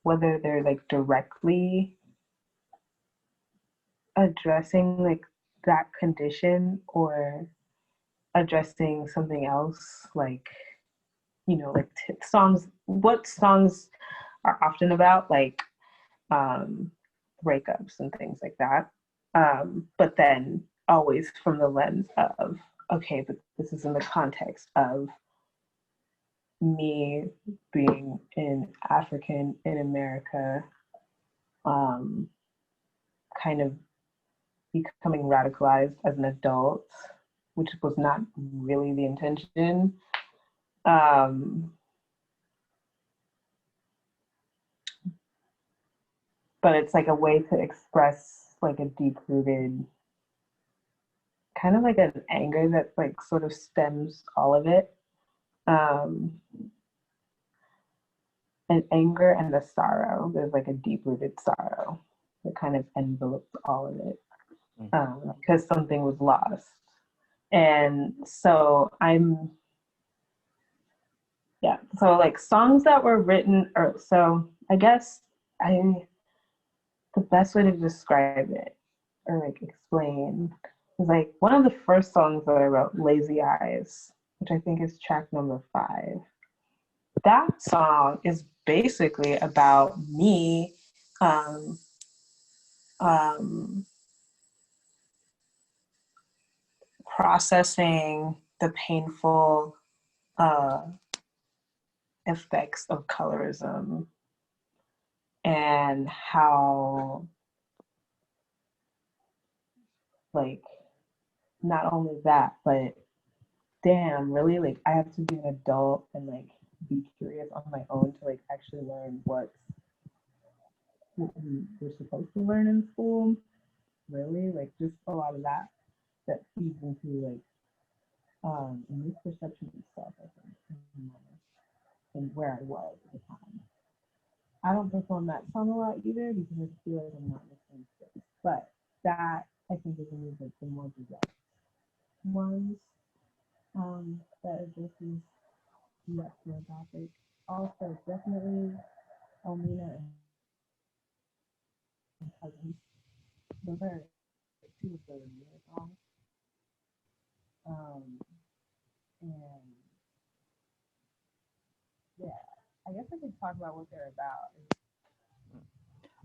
whether they're like directly addressing like that condition or addressing something else, like, you know, like songs, what songs are often about, like um, breakups and things like that. But then always from the lens of, okay, but this is in the context of me being an African in America, um, kind of becoming radicalized as an adult, which was not really the intention. Um, but it's like a way to express like a deep rooted kind of like an anger that like sort of stems all of it. Um, an anger and a sorrow. There's like a deep rooted sorrow that kind of envelopes all of it because something was lost. And so yeah, so like songs that were written, or so I guess the best way to describe it or like explain is like one of the first songs that I wrote, Lazy Eyes, which I think is track number 5. That song is basically about me um, um, processing the painful uh, effects of colorism and how, like, not only that, but damn, really, like, I have to be an adult and, like, be curious on my own to, like, actually learn what we're supposed to learn in school. Really, like, just a lot of that feeds into, like, misperception and stuff, I think, and where I was at the time. I don't perform that song a lot either because I feel like I'm not in the same space. But that I think is one of the more direct ones that addresses that sort of topic. Also, definitely Elmina and Cousins. Those are 2 of the newer songs. Um, and yeah, I guess I could talk about what they're about.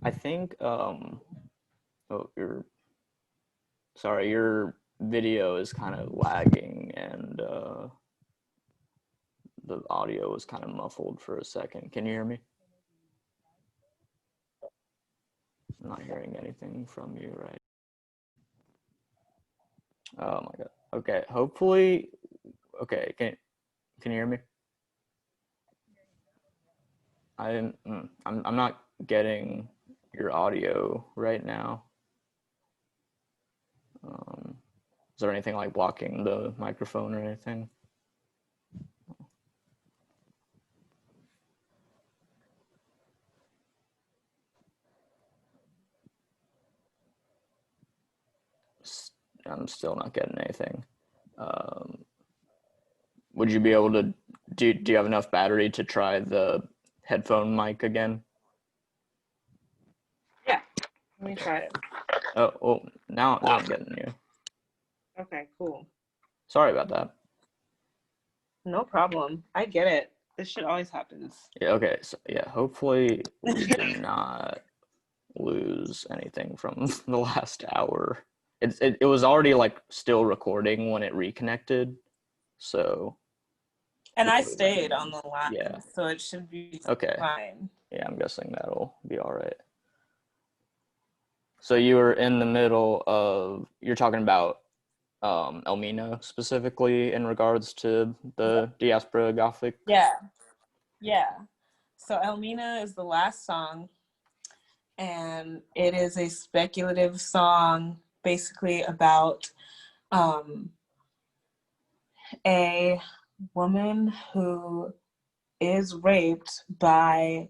I think your video is kind of lagging and the audio was kind of muffled for a second. Can you hear me? I'm not hearing anything from you, right? Oh my god. Okay, hopefully. Okay, can you hear me? I'm not getting your audio right now. Is there anything like blocking the microphone or anything? I'm still not getting anything. Um, would you be able to do you have enough battery to try the headphone mic again? Yeah, let me try it. Oh, well, now I'm getting you. Okay, cool. Sorry about that. No problem. I get it. This shit always happens. Yeah, okay. So yeah, hopefully we did not lose anything from the last hour. It was already like still recording when it reconnected, so And I stayed on the yeah. line, so it should be Okay. fine. Yeah, I'm guessing that'll be all right. So you were in the middle of you're talking about Elmina specifically in regards to the diaspora Gothic. Yeah, yeah. So Elmina is the last song, and it is a speculative song basically about a woman who is raped by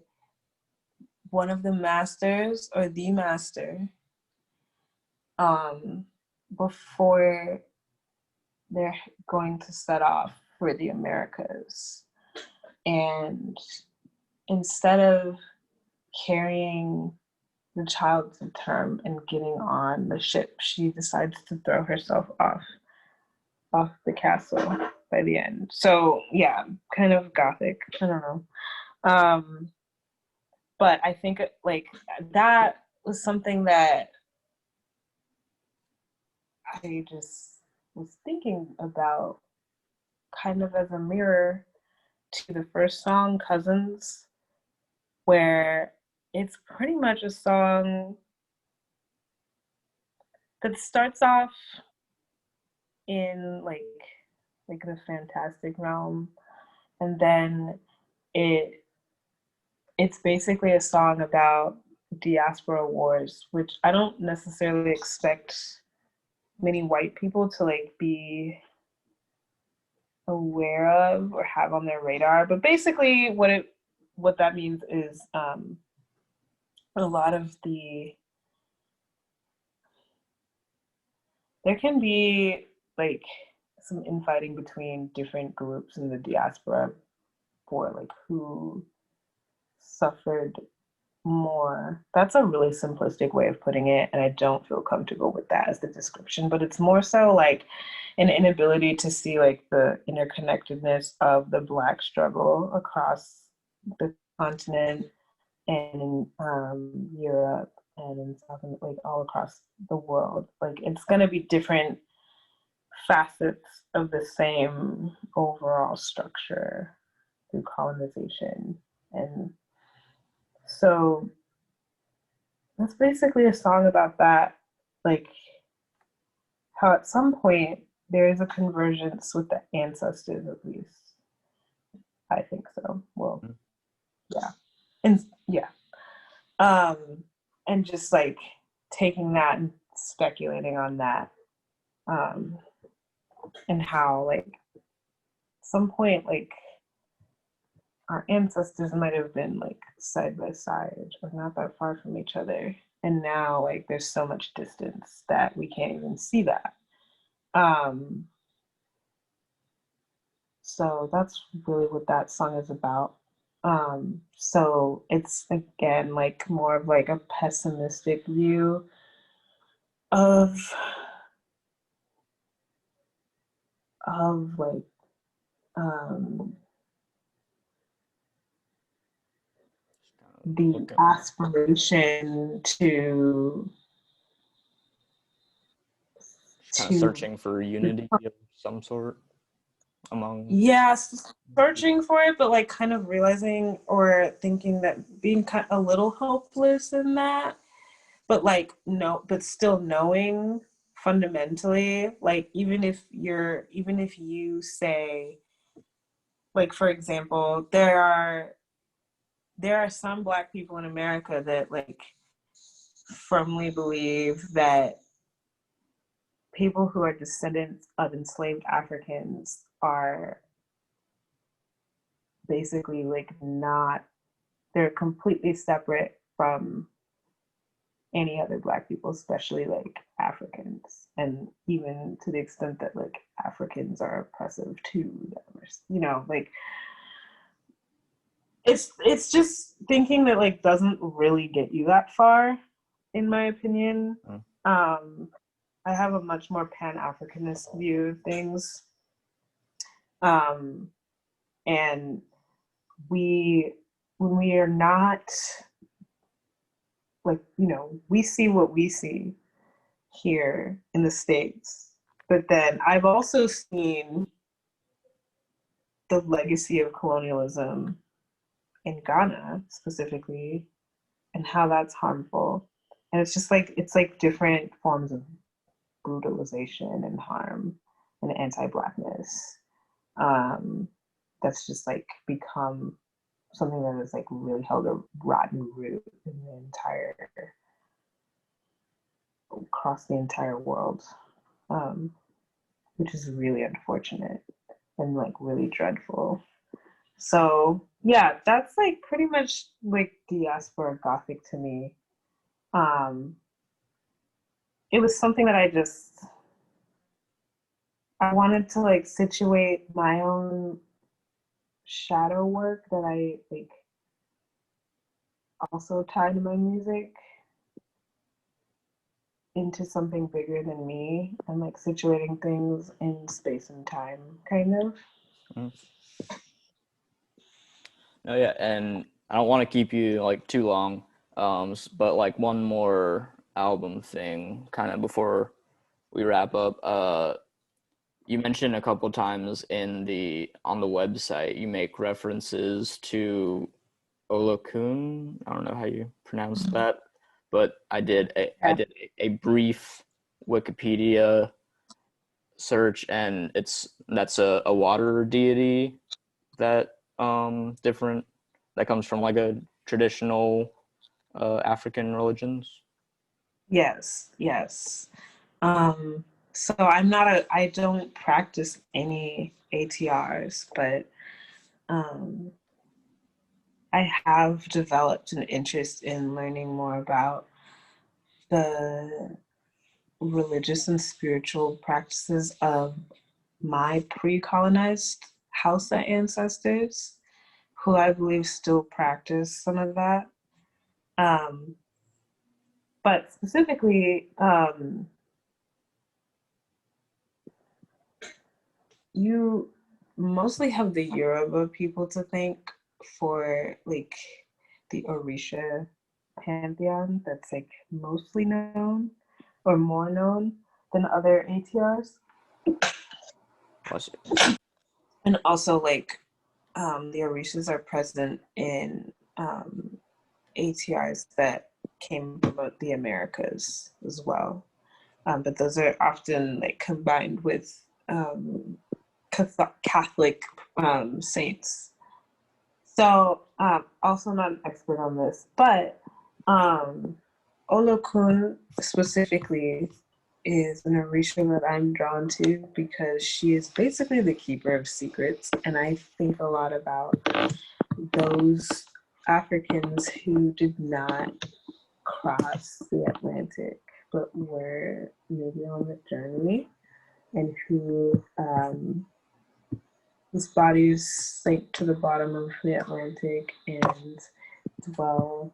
one of the masters or the master um, before they're going to set off for the Americas. And instead of carrying the child to term and getting on the ship, she decides to throw herself off the castle by the end. So yeah, kind of gothic. I don't know. But I think like that was something that I just was thinking about kind of as a mirror to the first song, Cousins, where it's pretty much a song that starts off in like the fantastic realm, and then it it's basically a song about diaspora wars, which I don't necessarily expect many white people to like be aware of or have on their radar. But basically what that means is a lot of there can be like some infighting between different groups in the diaspora for like who suffered more. That's a really simplistic way of putting it, and I don't feel comfortable with that as the description, but it's more so like an inability to see like the interconnectedness of the Black struggle across the continent and in Europe and in South, like all across the world. Like it's going to be different facets of the same overall structure through colonization. And so that's basically a song about that, like how at some point there is a convergence with the ancestors, at least. I think so. Well, yeah. And yeah. Um, and just like taking that and speculating on that. Um, and how like some point like our ancestors might have been like side by side or not that far from each other. And now like there's so much distance that we can't even see that. Um, so that's really what that song is about. So it's again like more of like a pessimistic view of like um, the Looking, aspiration just kind of to searching for unity of some sort among. yes, searching for it, but like kind of realizing or thinking that being kind of a little hopeless in that, but like no, but still knowing fundamentally, like even if you say, like for example, there are some Black people in America that like firmly believe that people who are descendants of enslaved Africans are basically like not, they're completely separate from any other Black people, especially like Africans, and even to the extent that like Africans are oppressive to them, like it's just thinking that like doesn't really get you that far, in my opinion. Mm. I have a much more Pan-Africanist view of things, um, and we when we are not like we see what we see here in the States. But then I've also seen the legacy of colonialism in Ghana specifically and how that's harmful. And it's just like, it's like different forms of brutalization and harm and anti-Blackness. Um, that's just like become something that has like really held a rotten root in the across the entire world. Which is really unfortunate. and like really dreadful. So yeah, that's like pretty much like diaspora gothic to me. Um, it was something that I wanted to like situate my own shadow work that I like also tied to my music into something bigger than me and like situating things in space and time, kind of. Mm. No, yeah, and I don't want to keep you like too long, but like one more album thing, kind of before we wrap up. You mentioned a couple times in the on the website you make references to Olokun. I don't know how you pronounce that, but I Yeah. did a brief Wikipedia search, and that's a water deity that different that comes from like a traditional African religions. Yes, yes. Um, so I don't practice any ATRs, but um, I have developed an interest in learning more about the religious and spiritual practices of my pre-colonized Hausa ancestors, who I believe still practice some of that. Um, but specifically, you mostly have the Yoruba people to thank for like the Orisha pantheon that's like mostly known or more known than other ATRs. Bless you. And also like the Orishas are present in ATRs that came from the Americas as well. But those are often like combined with Catholic saints. So, also not an expert on this, but Olokun specifically is an Orisha that I'm drawn to because she is basically the keeper of secrets. And I think a lot about those Africans who did not cross the Atlantic but were maybe on the journey and whose bodies sank to the bottom of the Atlantic and dwell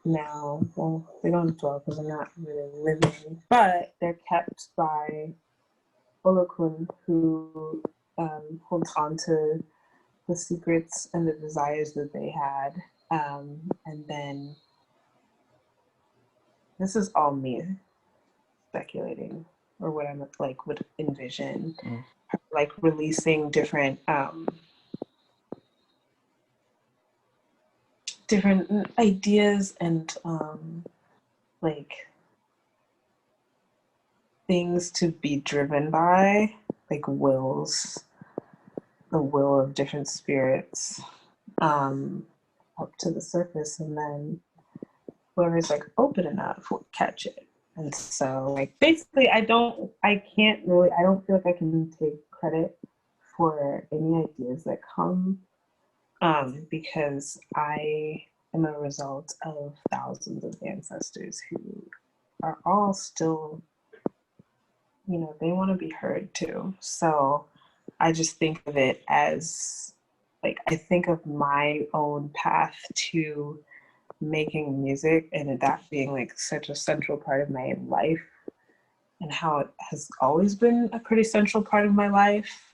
now. Well, they don't dwell because they're not really living, but they're kept by Olokun, who holds on to the secrets and the desires that they had. And then this is all me speculating or what I'm like would envision, Mm. like releasing different ideas and like things to be driven by, like wills, the will of different spirits, um, up to the surface, and then whoever's like open enough will catch it. And so, like, basically, I can't really, I don't feel like I can take credit for any ideas that come because I am a result of thousands of ancestors who are all still, they want to be heard too. So I just think of it as like, I think of my own path to making music and that being like such a central part of my life and how it has always been a pretty central part of my life.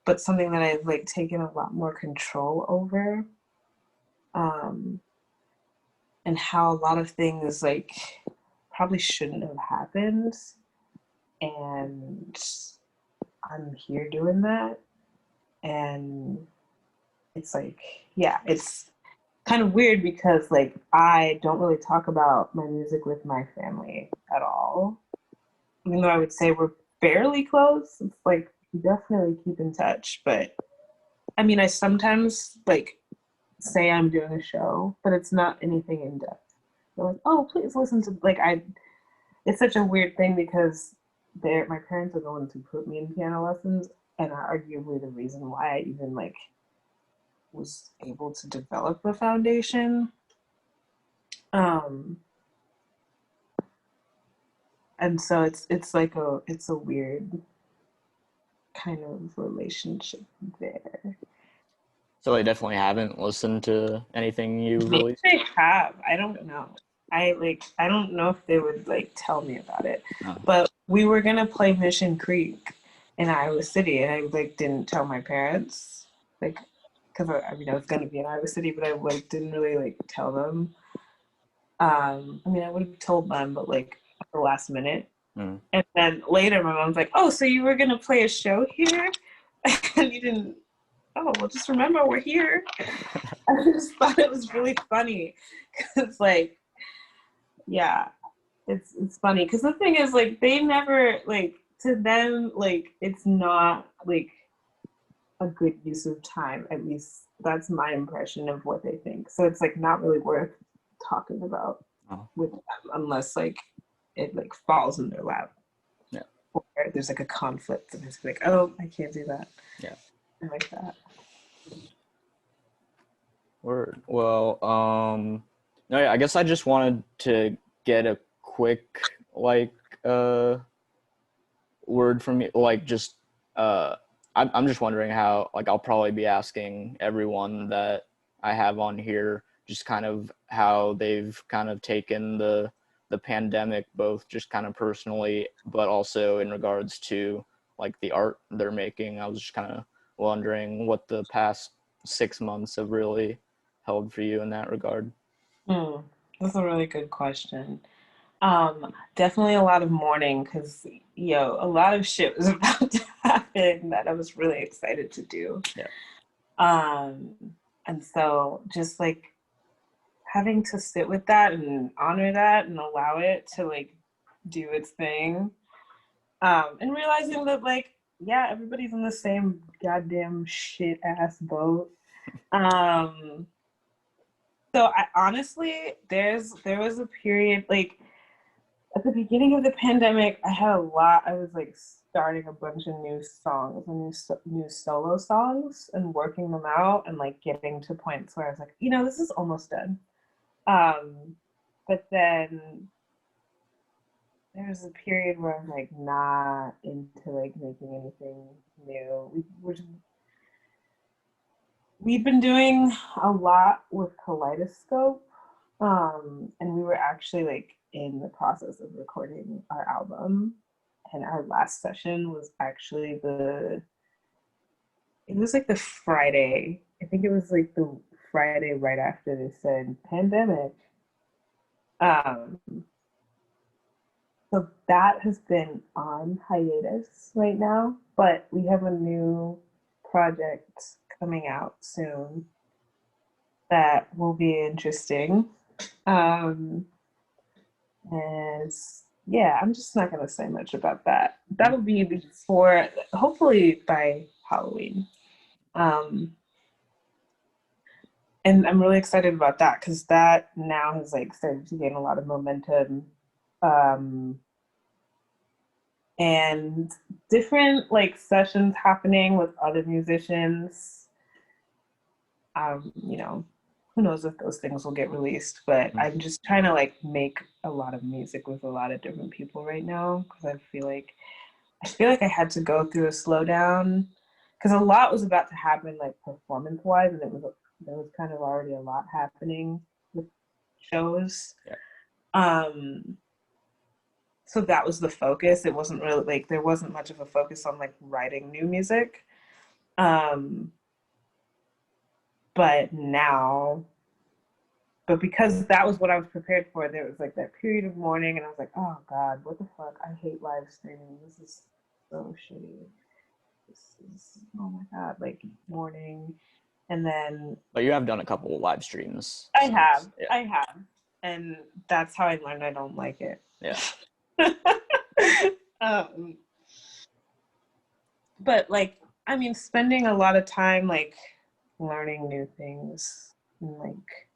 But something that I've like taken a lot more control over. Um, and how a lot of things like probably shouldn't have happened. And I'm here doing that. And it's like, yeah, it's kind of weird because like I don't really talk about my music with my family at all. Even though I would say we're fairly close, it's like we definitely keep in touch. But I mean, I sometimes like say I'm doing a show, but it's not anything in depth. They're like, oh, please listen to like I. It's such a weird thing because my parents are the ones who put me in piano lessons, and are arguably the reason why I even like was able to develop a foundation. Um, and so it's like it's a weird kind of relationship there. So they definitely haven't listened to anything you Maybe released. they have. I don't know. I don't know if they would like tell me about it. Oh. But we were gonna play Mission Creek in Iowa City, and I like didn't tell my parents, like, because I mean I was gonna be in Iowa City, but I like didn't really like tell them. I mean I would have told them, but like at the last minute. Mm. And then later, my mom's like, "Oh, so you were gonna play a show here, and you didn't? Oh, well, just remember we're here." I just thought it was really funny because, like, yeah, it's funny because the thing is, like, they never like to them, like, it's not like a good use of time. At least that's my impression of what they think. So it's like not really worth talking about Oh. with them unless like it like falls in their lap Yeah. or there's like a conflict and it's like, oh, I can't do that. Yeah. I like that. Word. Well, no, yeah, I guess I just wanted to get a quick like word from you, like just I'm just wondering how, like, I'll probably be asking everyone that I have on here just kind of how they've kind of taken the pandemic, both just kind of personally, but also in regards to like the art they're making. I was just kind of wondering what the past 6 months have really held for you in that regard. That's a really good question. Definitely a lot of mourning because a lot of shit was about to happen that I was really excited to do. Yeah. Um, and so just like having to sit with that and honor that and allow it to like do its thing. And realizing that like, yeah, everybody's in the same goddamn shit ass boat. Um, so I honestly there was a period like at the beginning of the pandemic, I had a lot. I was like starting a bunch of new songs and new solo songs and working them out and like getting to points where I was like, this is almost done. But then there was a period where I'm like not into like making anything new. We've been doing a lot with Kaleidoscope, and we were actually like in the process of recording our album, and our last session was actually it was like the Friday. I think it was like the Friday right after they said pandemic. Um, so that has been on hiatus right now, but we have a new project coming out soon that will be interesting. Um, and yeah, I'm just not gonna say much about that. That'll be before, hopefully by Halloween. Um, and I'm really excited about that because that now has like started to gain a lot of momentum. Um, and different like sessions happening with other musicians. Who knows if those things will get released, but I'm just trying to like make a lot of music with a lot of different people right now because I feel like I had to go through a slowdown because a lot was about to happen like performance wise, and there was kind of already a lot happening with shows. Yeah. So that was the focus. It wasn't really like there wasn't much of a focus on like writing new music. Um, but now, but because that was what I was prepared for, there was like that period of mourning, and I was like, oh God, what the fuck? I hate live streaming. This is so shitty. This is, oh my God, like mourning. And then But you have done a couple of live streams I since. have, Yeah. I have. And that's how I learned I don't like it. Yeah. um, but like, I mean, spending a lot of time like learning new things and like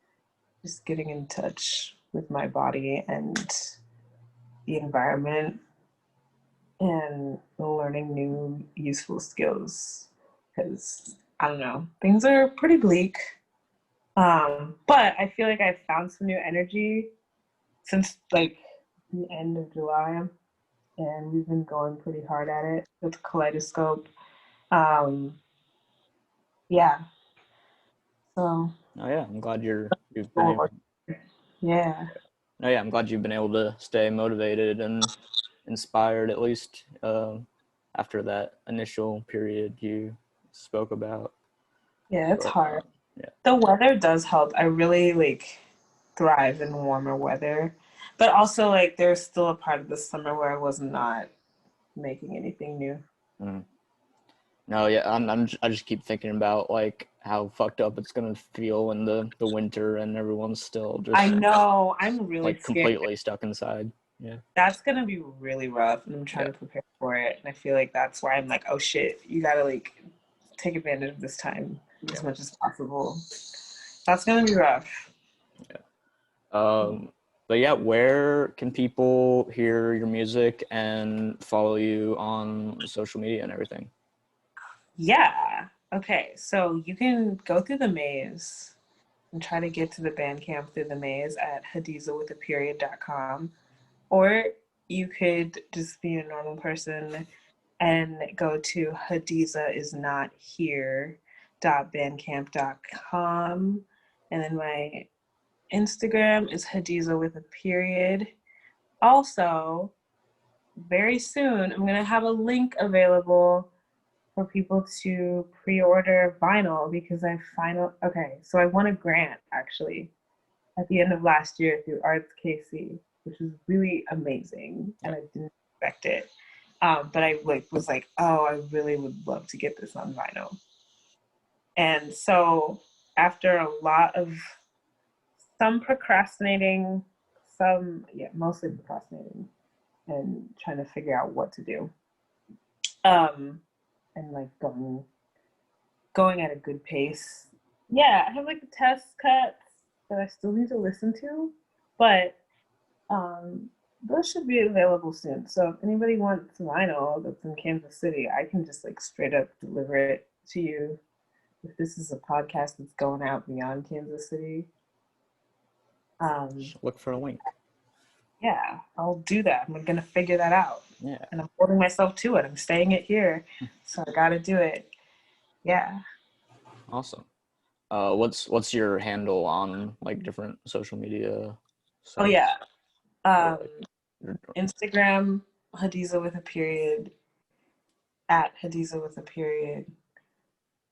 just getting in touch with my body and the environment and learning new useful skills because I don't know, things are pretty bleak. But I feel like I've found some new energy since like the end of July, and we've been going pretty hard at it with Kaleidoscope. Um, yeah, so Oh yeah, I'm glad you've been able. yeah, Oh yeah, I'm glad you've been able to stay motivated and inspired at least after that initial period you spoke about. yeah, it's But hard. yeah, The weather does help. I really like thrive in warmer weather, but also like there's still a part of the summer where I was not making anything new. mm. No, yeah, I just keep thinking about like how fucked up it's gonna feel in the winter and everyone's still I just know. I'm really like scared. completely stuck inside. Yeah, That's gonna be really rough, and I'm yeah, trying to prepare for it. And I feel like that's why I'm like, oh shit, you gotta like take advantage of this time yeah, as much as possible. That's gonna be rough. yeah. But yeah, where can people hear your music and follow you on social media and everything? Yeah. Okay. So you can go through the maze and try to get to the band camp through the maze at hadizawithaperiod.com. Or you could just be a normal person and go to hadizaisnothere.bandcamp.com. And then my Instagram is Hadiza with a period. Also, very soon, I'm going to have a link available for people to pre-order vinyl because so I won a grant actually at the end of last year through Arts KC, which was really amazing, and Yeah, I didn't expect it. But I like was like, oh, I really would love to get this on vinyl. And so after a lot of some procrastinating, mostly procrastinating and trying to figure out what to do, um, and like going at a good pace. Yeah, I have like the test cuts that I still need to listen to, but um, those should be available soon. So if anybody wants vinyl that's in Kansas City, I can just like straight up deliver it to you. If this is a podcast that's going out beyond Kansas City, um, just look for a link. yeah, I'll do that. I'm gonna figure that out, Yeah, and I'm holding myself to it. I'm staying it here, so I gotta do it. Yeah. awesome. What's your handle on like different social media Oh yeah. sites or Um, like? Instagram Hadiza with a period at Hadiza with a period.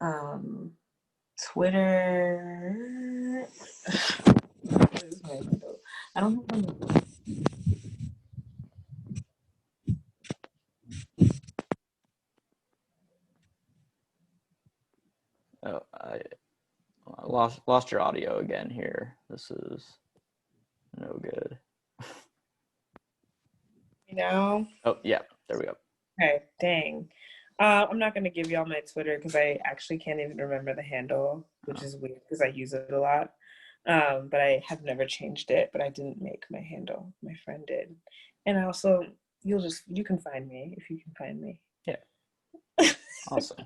Um, Twitter. What is my handle? I don't know. Oh, I lost your audio again here. This is no good. You know? Oh yeah, there we go. Okay, dang. I'm not gonna give y'all my Twitter because I actually can't even remember the handle, which Oh, is weird because I use it a lot. But I have never changed it. But I didn't make my handle. My friend did, and I also you can find me if you can find me. yeah, awesome.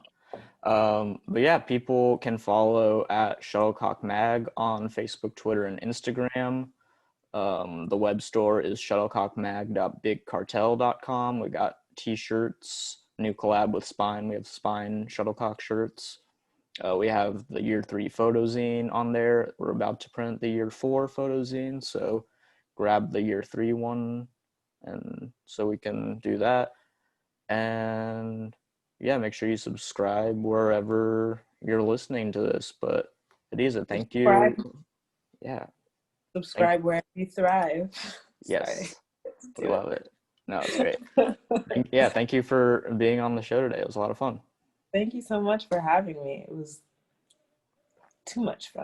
But yeah, people can follow at Shuttlecock Mag on Facebook, Twitter, and Instagram. The web store is shuttlecockmag.bigcartel.com. We got t-shirts, new collab with Spine. We have Spine Shuttlecock shirts. We have the year 3 photozine on there. We're about to print the year 4 photozine, so grab the year 3 one, and so we can do that. And yeah, make sure you subscribe wherever you're listening to this. But Hadiza, thank Subscribe, you. Yeah, thank subscribe wherever you thrive. Sorry, yes, let's we do love it. No, it's great. it. Yeah, thank you for being on the show today. It was a lot of fun. Thank you so much for having me. It was too much fun.